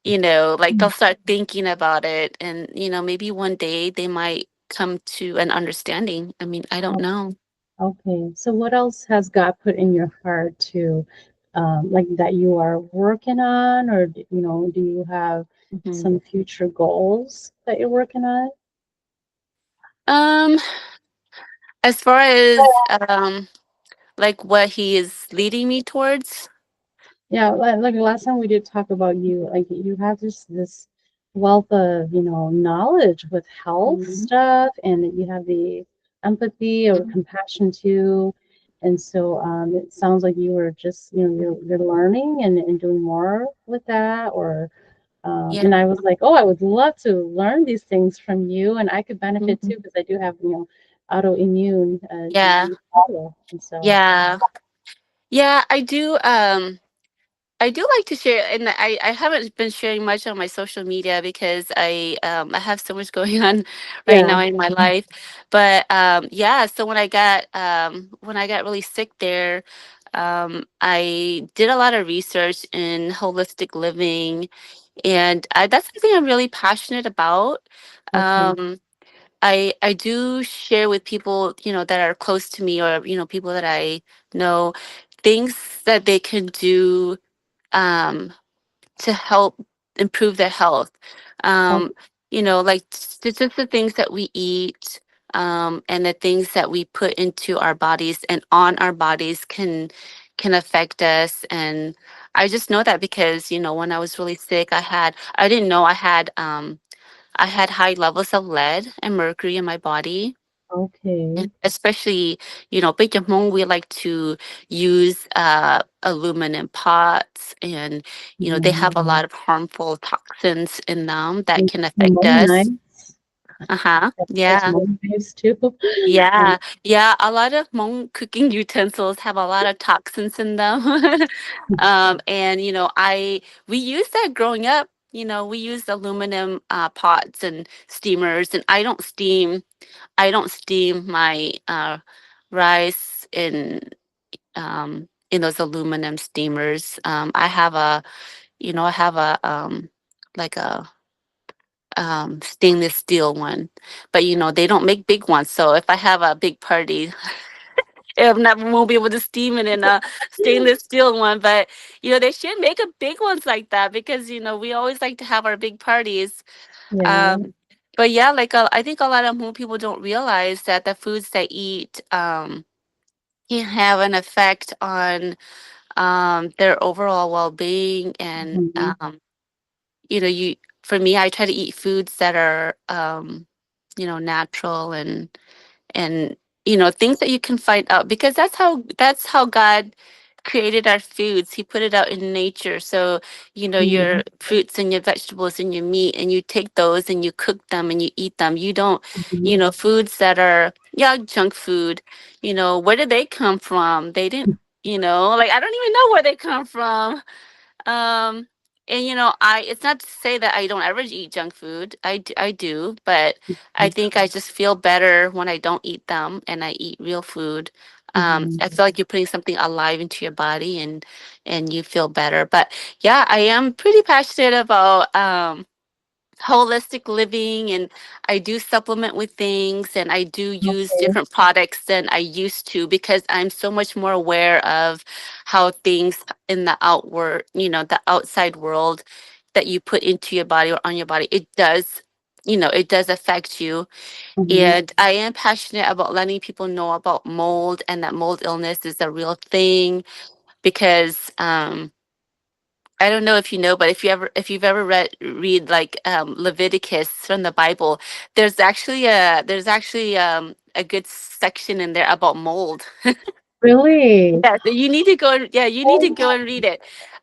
like they'll start thinking about it, and maybe one day they might come to an understanding. I mean, I don't Oh, know. okay. So what else has God put in your heart to like that you are working on, or do you have Mhm. some future goals that you're working on? um as far as like what he is leading me towards. Yeah, like last time we did talk about you, like you have this wealth of, knowledge with health Mhm. stuff, and you have the empathy or compassion too. And so it sounds like you were just, you're learning and doing more with that, or Yeah. and I was like, oh, I would love to learn these things from you, and I could benefit Mhm. too because I do have, autoimmune Yeah. disease also, and so Yeah. Yeah, I do like to share, and I haven't been sharing much on my social media, because I have so much going on right yeah, now in my life. But yeah, so when I got really sick there, I did a lot of research in holistic living, and that's something I'm really passionate about. okay, Um, I do share with people, that are close to me, or people that I know, things that they can do um to help improve their health. Um, okay, like just the things that we eat, and the things that we put into our bodies and on our bodies can affect us. And I just know that because, when I was really sick, I didn't know I had high levels of lead and mercury in my body. And okay. especially, big Hmong, we like to use aluminum pots, and they Yeah. have a lot of harmful toxins in them that And can affect Hmong us. knives. Uh-huh. There's Yeah. Hmong knives too. Um, Yeah. Yeah. A lot of Hmong cooking utensils have a lot of toxins in them. And we used that growing up. We used aluminum pots and steamers, and I don't steam my rice in those aluminum steamers. I have a like stainless steel one, but they don't make big ones. So if I have a big party, I'm not won't be able to steam it in a stainless steel one. But they should make a big ones like that, because we always like to have our big parties. Yeah. Um, but yeah, like I think a lot of Hmong people don't realize that the foods they eat can have an effect on their overall well-being. And Mhm. you for me, I try to eat foods that are natural, and things that you can find out, because that's how God created our foods. He put it out in nature. So your Mhm. fruits and your vegetables and your meat, and you take those and you cook them and you eat them. You don't, Mhm. foods that are, yeah, junk food, where did they come from? They didn't, like, I don't even know where they come from. um, and I it's not to say that I don't ever eat junk food. I do, but I think I just feel better when I don't eat them and I eat real food. Mhm. I feel like you're putting something alive into your body, and you feel better. But yeah, I am pretty passionate about holistic living, and I do supplement with things, and I do use Okay. different products than I used to, because I'm so much more aware of how things in the outside world that you put into your body or on your body, it does affect you. Mhm. And I am passionate about letting people know about mold, and that mold illness is a real thing, because I don't know if you know, but if you've ever read like Leviticus from the Bible, there's actually a good section in there about mold. Really? Yeah, so you need to go. Yeah, you need to Oh, go and read it.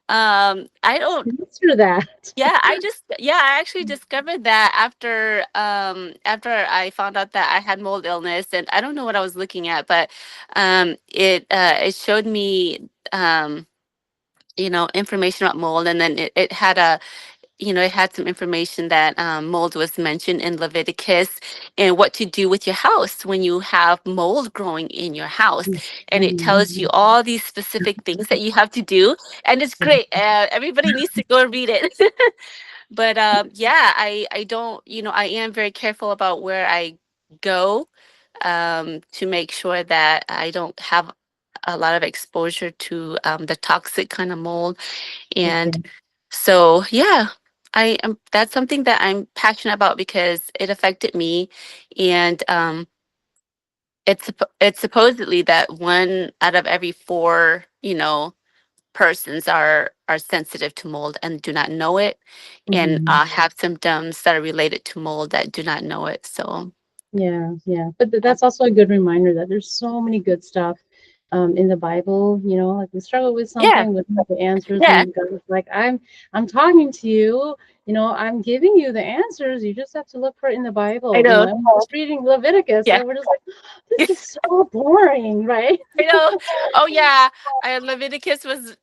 I don't. thanks for that. I actually discovered that after I found out that I had mold illness, and I don't know what I was looking at, but it showed me information about mold, and then it had some information that mold was mentioned in Leviticus, and what to do with your house when you have mold growing in your house. And it Mhm. tells you all these specific things that you have to do. And it's great. Everybody needs to go and read it. But yeah, I don't, I am very careful about where I go, to make sure that I don't have a lot of exposure to the toxic kind of mold. And Okay. so, yeah, that's something that I'm passionate about, because it affected me. And it's supposedly that one out of every four, persons are sensitive to mold and do not know it, and Mhm. have symptoms that are related to mold that do not know it. So, Yeah, yeah. But yeah, that's also a good reminder that there's so many good stuff in the Bible, like we struggle with yeah, something with the answers, yeah, and God is like, I'm talking to you, I'm giving you the answers. You just have to look for it in the I Bible. know, I'm just reading Leviticus, yeah. and we're just like, this is so boring, right? I know. Oh yeah, Leviticus was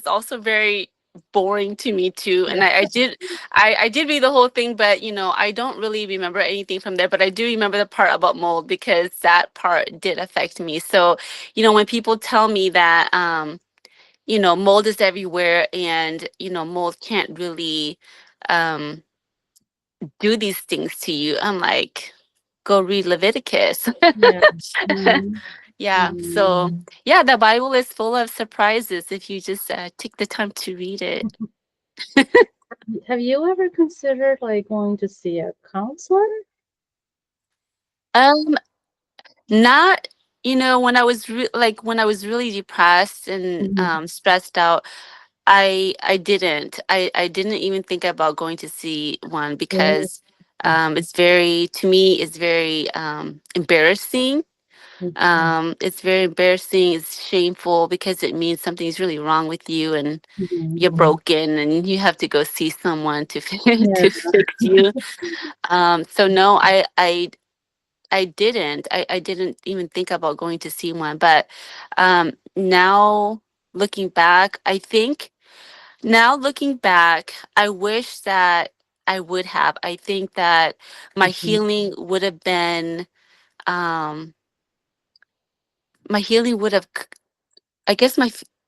also very boring to me too. Yeah. And I did read the whole thing, but I don't really remember anything from there. But I do remember the part about mold, because that part did affect me. So, when people tell me that mold is everywhere, and mold can't really um do these things to you, I'm like, go read Leviticus. Yeah. Mhm. Yeah. Mhm. So, yeah, the Bible is full of surprises if you just take the time to read it. Have you ever considered like going to see a counselor? Um, Not, when I was really depressed and Mhm. stressed out, I didn't even think about going to see one, Really? because to me, it's very embarrassing. It's very embarrassing. It's shameful, because it means something's really wrong with you, and Mhm. you're broken, and you have to go see someone to Yeah. to fix you. So no, I didn't even think about going to see one. But now looking back, I wish that I would have. I think that my Mhm. healing would have been um my healing would have, I guess,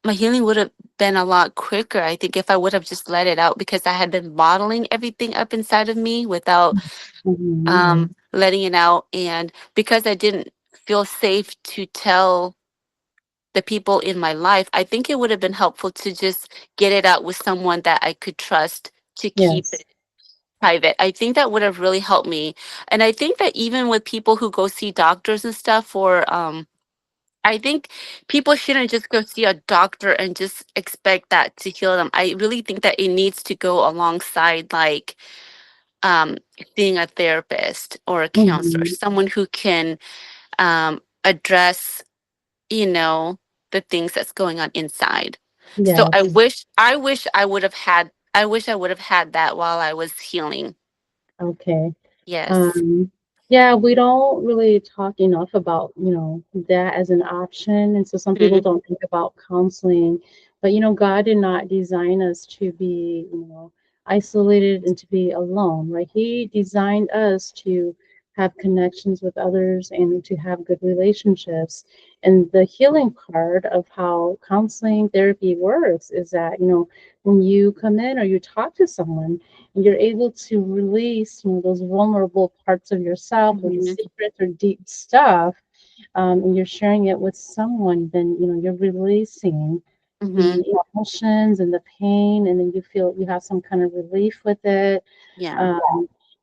my healing would have been a lot quicker, I think, if I would have just let it out, because I had been bottling everything up inside of me without Mm-hmm. letting it out. And because I didn't feel safe to tell the people in my life, I think it would have been helpful to just get it out with someone that I could trust to keep Yes. it private. I think that would have really helped me. And I think that even with people who go see doctors and stuff for I think people shouldn't just go see a doctor and just expect that to heal them. I really think that it needs to go alongside, like, um, seeing a therapist or a counselor, Mm-hmm. someone who can address, you know, the things that's going on inside. So Yes. I wish I would have had that while I was healing. Okay. Yes. Um, yeah, we don't really talk enough about, that as an option. And so some people Hmm. don't think about counseling. But, God did not design us to be, isolated and to be alone, right? He designed us to have connections with others and to have good relationships. And the healing part of how counseling therapy works is that, when you come in or you talk to someone, you're able to release, those vulnerable parts of yourself or the Hmm. secrets or deep stuff, and you're sharing it with someone, then you're releasing Hmm. the emotions and the pain, and then you feel you have some kind of relief with it. Yeah.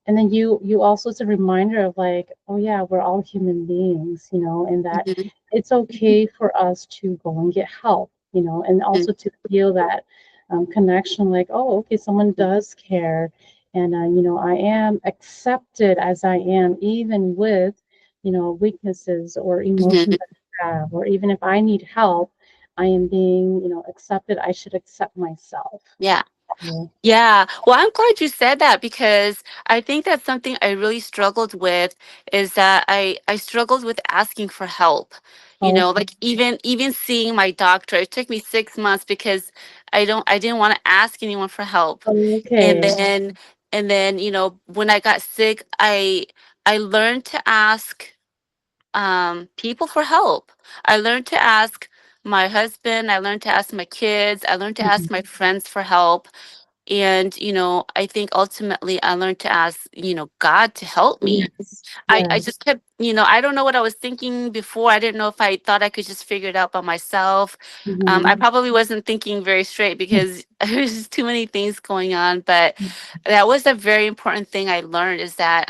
And then you also, it's a reminder of like, oh yeah, we're all human beings, and that Hmm. it's okay for us to go and get help, and also to feel that connection, like, oh, okay, someone does care, and I am accepted as I am, even with weaknesses or emotions Hmm. that I have, or even if I need help, I am being accepted. I should accept myself. Yeah. Yeah. Yeah. Well, I'm glad you said that, because I think that's something I really struggled with, is that I struggled with asking for help. Okay. Like, even seeing my doctor, it took me 6 months because I didn't want to ask anyone for help. And Okay. then, when I got sick, I learned to ask people for help. I learned to ask my husband, I learned to ask my kids, I learned to Mhm. ask my friends for help. And, I think ultimately I learned to ask, God to help me. Yes. I Yes. just kept, I don't know what I was thinking before. I didn't know if I thought I could just figure it out by myself. I Mhm. probably wasn't thinking very straight because there's just too many things going on. But that was a very important thing I learned, is that,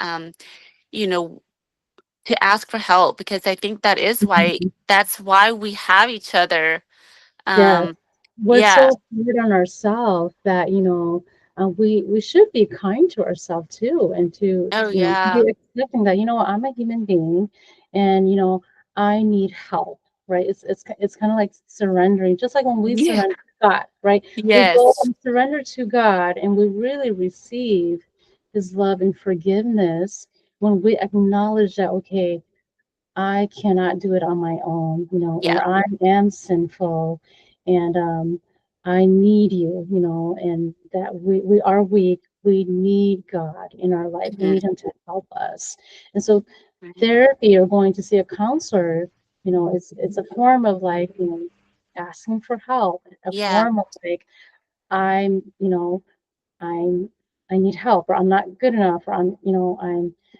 you know, to ask for help, because I think Mhm. that's why we have each other. Yes. Um, We're yeah. so hard on ourselves that, we should be kind to ourselves too, and to, Oh, to yeah. be accepting that, I'm a human being, and, I need help, right? It's kind of like surrendering, just like when we Yeah. surrender to God, right? We go Yes. and surrender to God, and we really receive His love and forgiveness when we acknowledge that, okay, I cannot do it on my own, Yeah. or I am sinful, and I need you, and that we are weak. We need God in our life. We Hmm. need Him to help us. And so, Right. therapy or going to see a counselor, it's a form of like, asking for help, a Yeah. form of like, I'm, I'm, I need help, or I'm not good enough, or I'm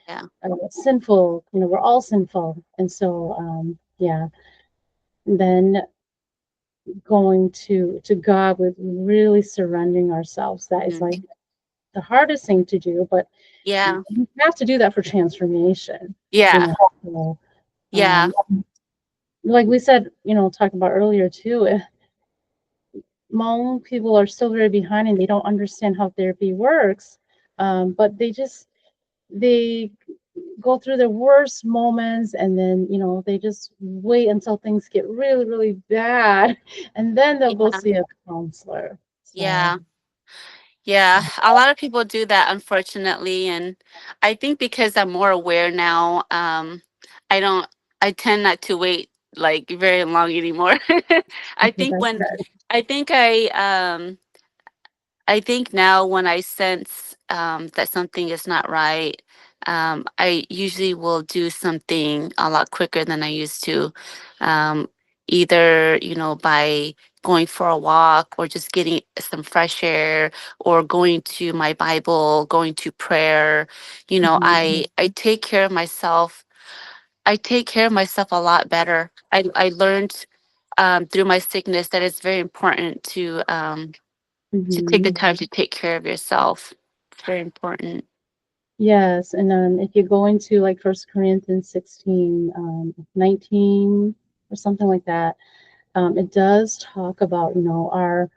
Yeah. sinful. We're all sinful, and so yeah. Then going to God with really surrendering ourselves. That is like Hmm. the hardest thing to do, but Yeah. you have to do that for transformation. You Yeah. know, so, Yeah. like we said, talked about earlier too. Hmong people are still very behind and they don't understand how therapy works, but they go through their worst moments, and then they just wait until things get really really bad, and then they'll go Yeah. see a counselor. So Yeah. Yeah. A lot of people do that, unfortunately. And I think because I'm more aware now, I don't, I tend not to wait like very long anymore. I okay, think that's when, good. I think I think now when I sense that something is not right, I usually will do something a lot quicker than I used to. Um, Either, by going for a walk or just getting some fresh air or going to my Bible, going to prayer. I take care of myself. I take care of myself a lot better. I learned through my sickness that it's very important to take the time to take care of yourself. It's very important. Yes, and if you go into like First Corinthians 16, 19 or something like that, it does talk about, our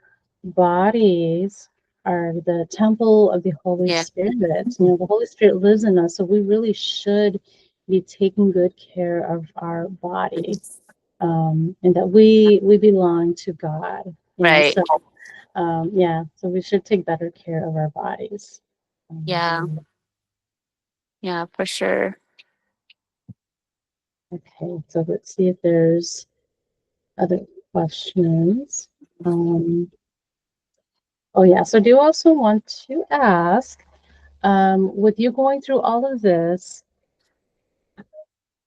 bodies are the temple of the Holy Yeah. Spirit. The Holy Spirit lives in us, so we really should be taking good care of our body, and that we belong to God. Right. So yeah, so we should take better care of our bodies. Yeah. Yeah, for sure. Okay, so let's see if there's other questions. Oh yeah, so I do also want to ask, with you going through all of this,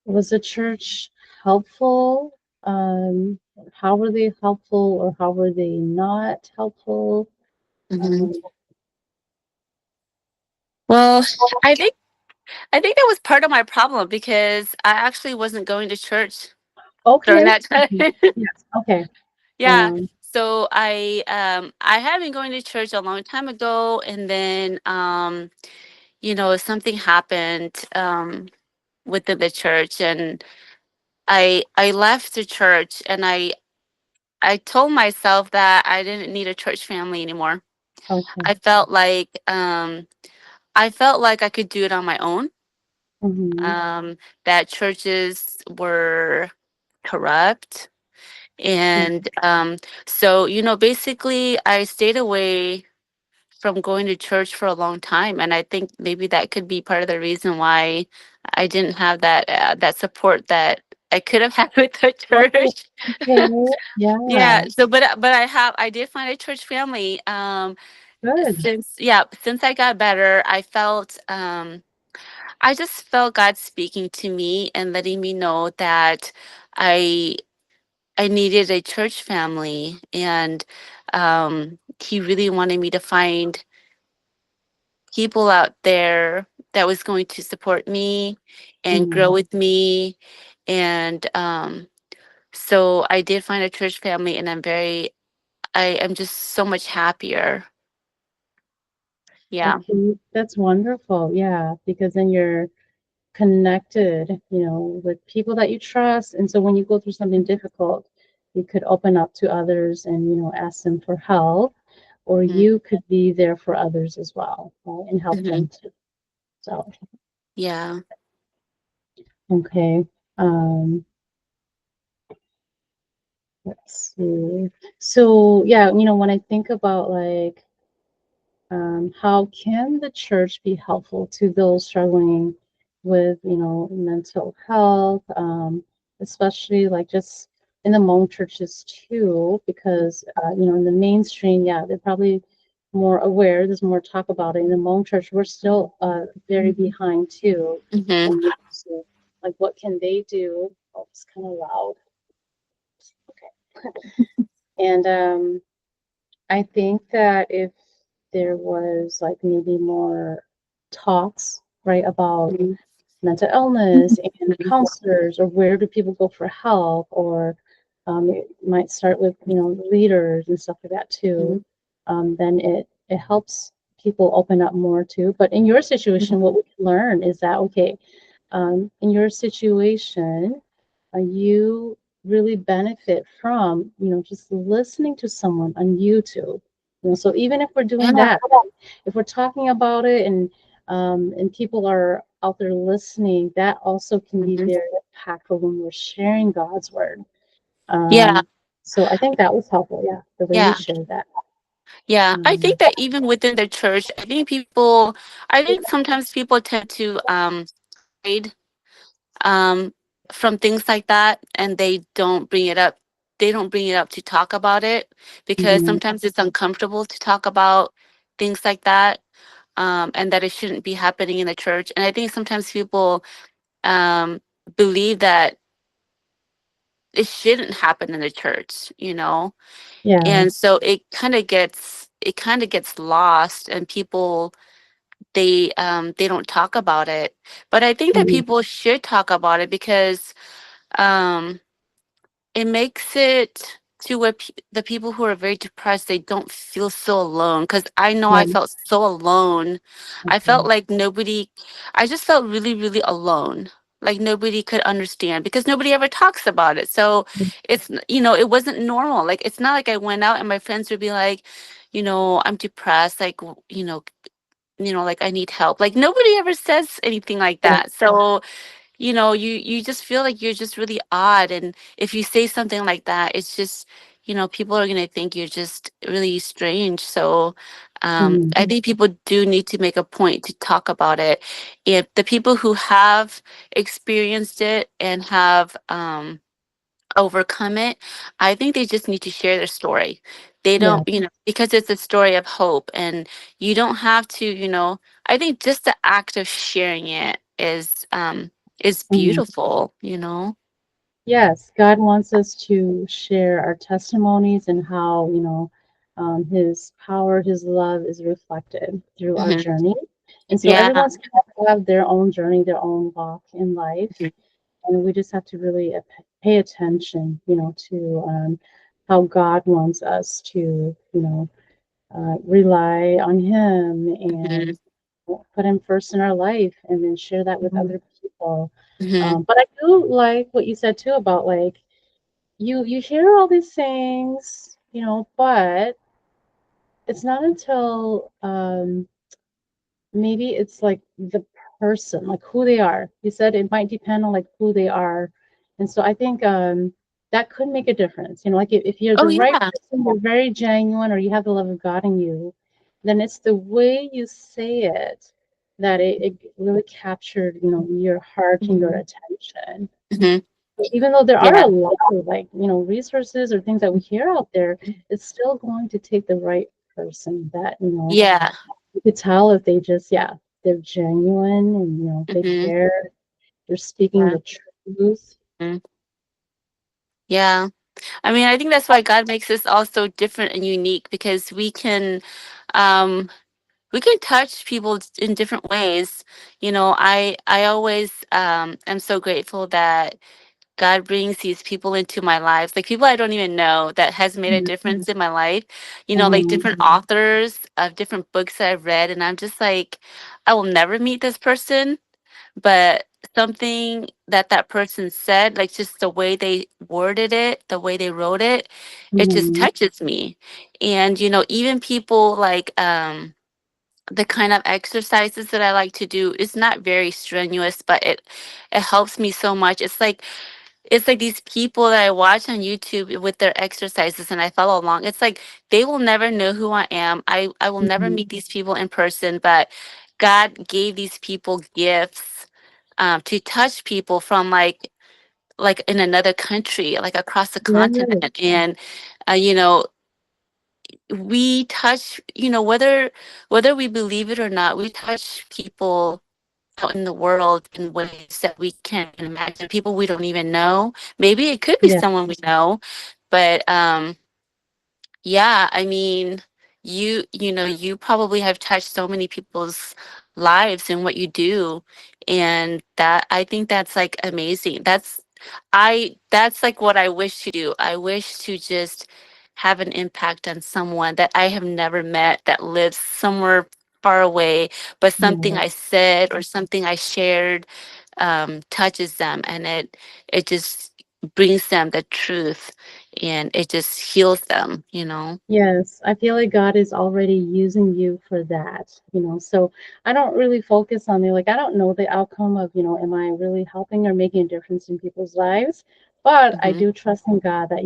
was the church helpful? How were they helpful or how were they not helpful? Hmm. Um, Well, I think I think that was part of my problem because I actually wasn't going to church during okay. that time. Yes. Okay. Yeah. Um, So I had been going to church a long time ago, and then something happened within the church, and I left the church, and I told myself that I didn't need a church family anymore. okay. I felt like I felt like I could do it on my own. Mm-hmm. That churches were corrupt. And so, basically, I stayed away from going to church for a long time. And I think maybe that could be part of the reason why I didn't have that support that I could have had with the Oh, church. okay. Yeah. Yeah. So, but I did find a church family. Good. Since I got better, I just felt God speaking to me and letting me know that I I needed a church family, and he really wanted me to find people out there that was going to support me and grow Mm, with me. And so I did find a church family, and I am just so much happier. Yeah. okay. That's wonderful. Yeah, because then you're connected, with people that you trust. And so when you go through something difficult, you could open up to others and, ask them for help, or Mhm. you could be there for others as well, right, and help Mhm. them too. So, Yeah. okay. Um, let's see. So, yeah, when I think about like, how can the church be helpful to those struggling with, mental health, especially like just in the Hmong churches too, because, in the mainstream, yeah, they're probably more aware. There's more talk about it. In the Hmong church, we're still very behind too. Mhm. And so, like, what can they do? Oh, it's kind of loud. Okay. And I think that if there was like maybe more talks, right, about Mhm. mental illness and counselors, or where do people go for help, or it might start with leaders and stuff like that too. Mhm. Then it helps people open up more too. But in your situation, Mhm. what we can learn is that okay, in your situation, you really benefit from, just listening to someone on YouTube. So even if we're doing Yeah. that, if we're talking about it and people are out there listening, that also can be Mhm. very impactful when we're sharing God's word. Yeah. So I think that was helpful, yeah, the way you Yeah. shared that. Yeah, I Um, think that even within the church, I think sometimes people tend to hide um, from things like that, and they don't bring it up. They don't bring it up to talk about it because mhm, sometimes it's uncomfortable to talk about things like that, and that it shouldn't be happening in the church. And I think sometimes people um, believe that it shouldn't happen in the church, you know? Yeah. And so it kind of gets lost, and people, they don't talk about it. But I think that Mhm. people should talk about it, because um it makes it to where the people who are very depressed, they don't feel so alone. Because I know I Yeah. felt so alone. I felt Okay. like nobody, I just felt really, really alone. Like nobody could understand, because nobody ever talks about it. So it wasn't normal. Like, it's not like I went out and my friends would be like, I'm depressed. Like, like, I need help. Like, nobody ever says anything like Yeah. that. So you just feel like you're just really odd. And if you say something like that, it's just, people are going to think you're just really strange. So Mhm. I think people do need to make a point to talk about it. If the people who have experienced it and have overcome it, I think they just need to share their story. They Yeah. don't, because it's a story of hope, and you don't have to, I think just the act of sharing it is Mhm. beautiful. Yes, God wants us to share our testimonies and how, His power, His love is reflected through our Hmm. journey. And so Yeah. everyone's going to have their own journey, their own walk in life. Mhm. And we just have to really pay attention, to how God wants us to, rely on Him Mhm. and put Him first in our life and then share that with other people. Mhm. But I do like what you said too about like you hear all these things, but it's not until maybe it's like the person, like who they are. You said it might depend on like who they are. And so I think that could make a difference. Like if you're Oh the right yeah. person, you're very genuine, or you have the love of God in you, then it's the way you say it that it really captured, your heart and your attention. Hmm. Even though there are Yeah. a lot of like, resources or things that we hear out there, it's still going to take the right person that, Yeah. you could tell if they just, yeah, they're genuine and, they Hmm. care, they're speaking Yeah. the truth. Mhm. Yeah. I mean, I think that's why God makes us all so different and unique, because um we can touch people in different ways. I always am so grateful that God brings these people into my life, like people I don't even know, that has made a Mhm. difference in my life. Like Mhm. different authors of different books that I've read, and I'm just like, I will never meet this person, but something that person said, like just the way they worded it, the way they wrote it, it just Mhm. touches me. And even people like the kind of exercises that I like to do is not very strenuous, but it helps me so much. It's like these people that I watch on YouTube with their exercises, and I follow along. It's like they will never know who I am. I will never Mhm. meet these people in person, but God gave these people gifts to touch people from like in another country, like across the Yes. continent. And uh, you know we touch, whether we believe it or not, we touch people out in the world in ways that we can't imagine. People we don't even know. Maybe it could be Yeah. someone we know, but yeah, I mean, you probably have touched so many people's lives in what you do, and that, I think that's like amazing. That's like what I wish to do. I wish to just have an impact on someone that I have never met, that lives somewhere far away, but something Yeah. I said or something I shared touches them, and it just brings them the truth, and it just heals them. Yes, I feel like God is already using you for that, So I don't really focus on the like I don't know the outcome of, am I really helping or making a difference in people's lives? But I Hmm. do trust in God that,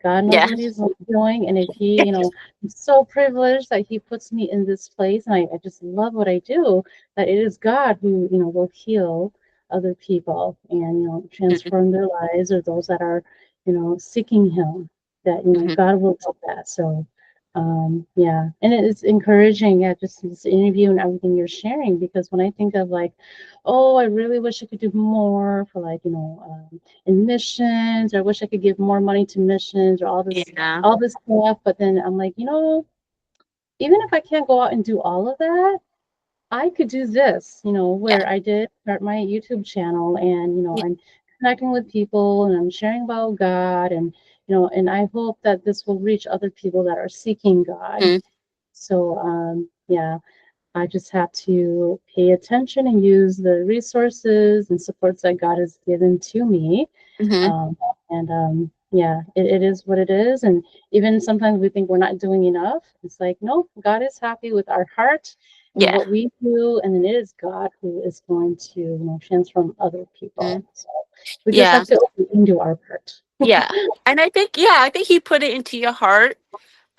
God knows Yeah. what He's doing. And if He, I'm so privileged that He puts me in this place and I just love what I do, that it is God who, will heal other people and, Hmm. transform their lives or those that are, seeking Him that Hmm. God will do that. So Yeah, and it's encouraging, yeah, just this interview and everything you're sharing, because when I think of like, oh, I really wish I could do more for like, in missions, or I wish I could give more money to missions or Yeah. all this stuff, but then I'm like, even if I can't go out and do all of that, I could do this, Yeah. where I did start my YouTube channel, and, Yeah. I'm connecting with people and I'm sharing about God, and, and I hope that this will reach other people that are seeking God. Mm-hmm. So, yeah, I just have to pay attention and use the resources and supports that God has given to me. Mm-hmm. Um, and yeah, it is what it is. And even sometimes we think we're not doing enough. It's like, no, God is happy with our heart and Yeah. what we do. And then it is God who is going to, transform other Mm-hmm. people. So we just Yeah. have to open and do our part. Yeah. And I think he put it into your heart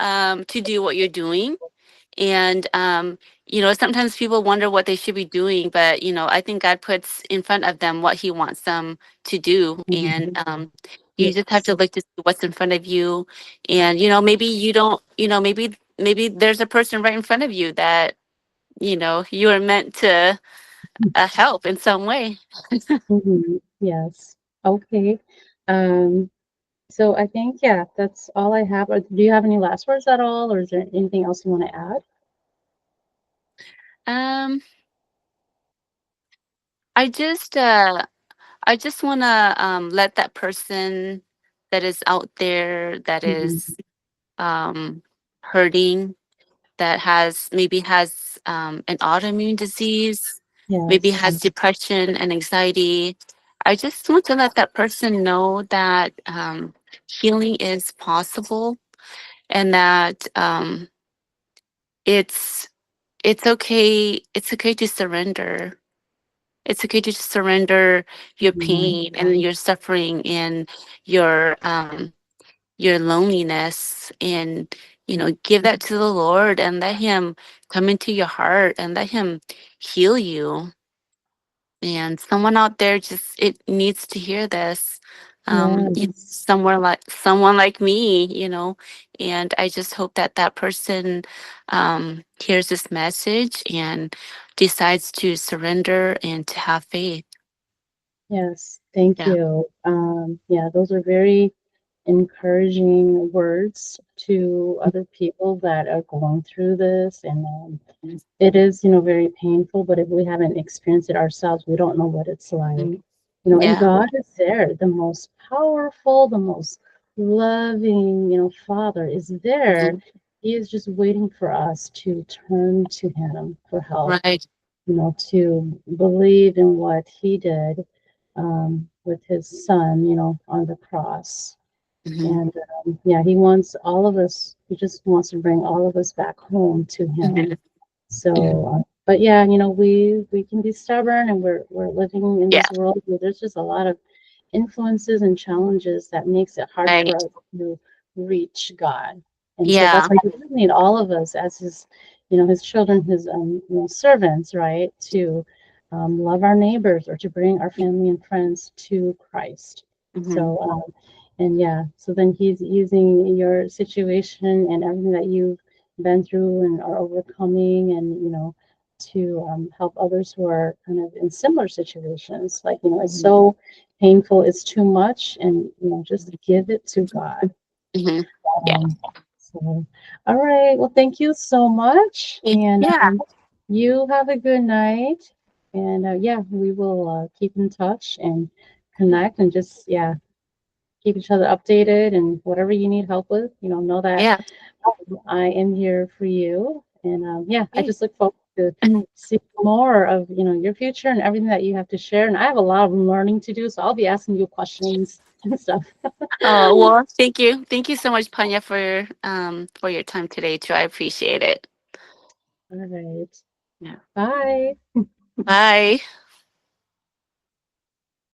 to do what you're doing. And, sometimes people wonder what they should be doing, but, I think God puts in front of them what he wants them to do. And Mhm. you just have Yes. to look to see what's in front of you. And, maybe you don't, maybe there's a person right in front of you that, you are meant to help in some way. Yes. Okay. Um, so I think, yeah, that's all I have. Do you have any last words at all, or is there anything else you want to add? Um, I just, want to let that person that is out there that Mhm. is hurting, that has an autoimmune disease, maybe Yes. has depression and anxiety. I just want to let that person know that healing is possible, and that it's it's okay. It's okay to surrender. It's okay to surrender your Mhm. pain and your suffering and your your loneliness, and give that to the Lord and let him come into your heart and let him heal you. And someone out there, just it needs to hear this. Yes. Someone like me, and I just hope that that person hears this message and decides to surrender and to have faith. Yes. Thank Yeah. you. Yeah, those are very encouraging words to other people that are going through this. And it is, very painful, but if we haven't experienced it ourselves, we don't know what it's like. Mhm. And Yeah. God is there, the most powerful, the most loving, Father is there. Mhm. He is just waiting for us to turn to Him for help, Right. to believe in what He did, with His Son, on the cross. Hmm. And yeah, He wants all of us, He just wants to bring all of us back home to Him. Hmm. So, but yeah, we can be stubborn, and we're living in Yeah. this world where there's just a lot of influences and challenges that makes it hard for Right. us to reach God. And so that's Yeah. why He does need all of us as His children, His servants, right, to love our neighbors, or to bring our family and friends to Christ. Hmm. So, and yeah, so then He's using your situation and everything that you've been through and are overcoming, and to help others who are kind of in similar situations, like, it's Hmm. so painful, it's too much, and just give it to God. Hmm. Yeah. So, all right, well, thank you so much, and Yeah. you have a good night, and yeah, we will keep in touch and connect, and just, yeah, keep each other updated, and whatever you need help with, know that Yeah. I am here for you. And yeah, I Okay. just look forward to see more of your future and everything that you have to share. And I have a lot of learning to do, so I'll be asking you questions and stuff. Oh, well, thank you. Thank you so much, Panya, for your time today too. I appreciate it. All right. Yeah. Bye. Bye.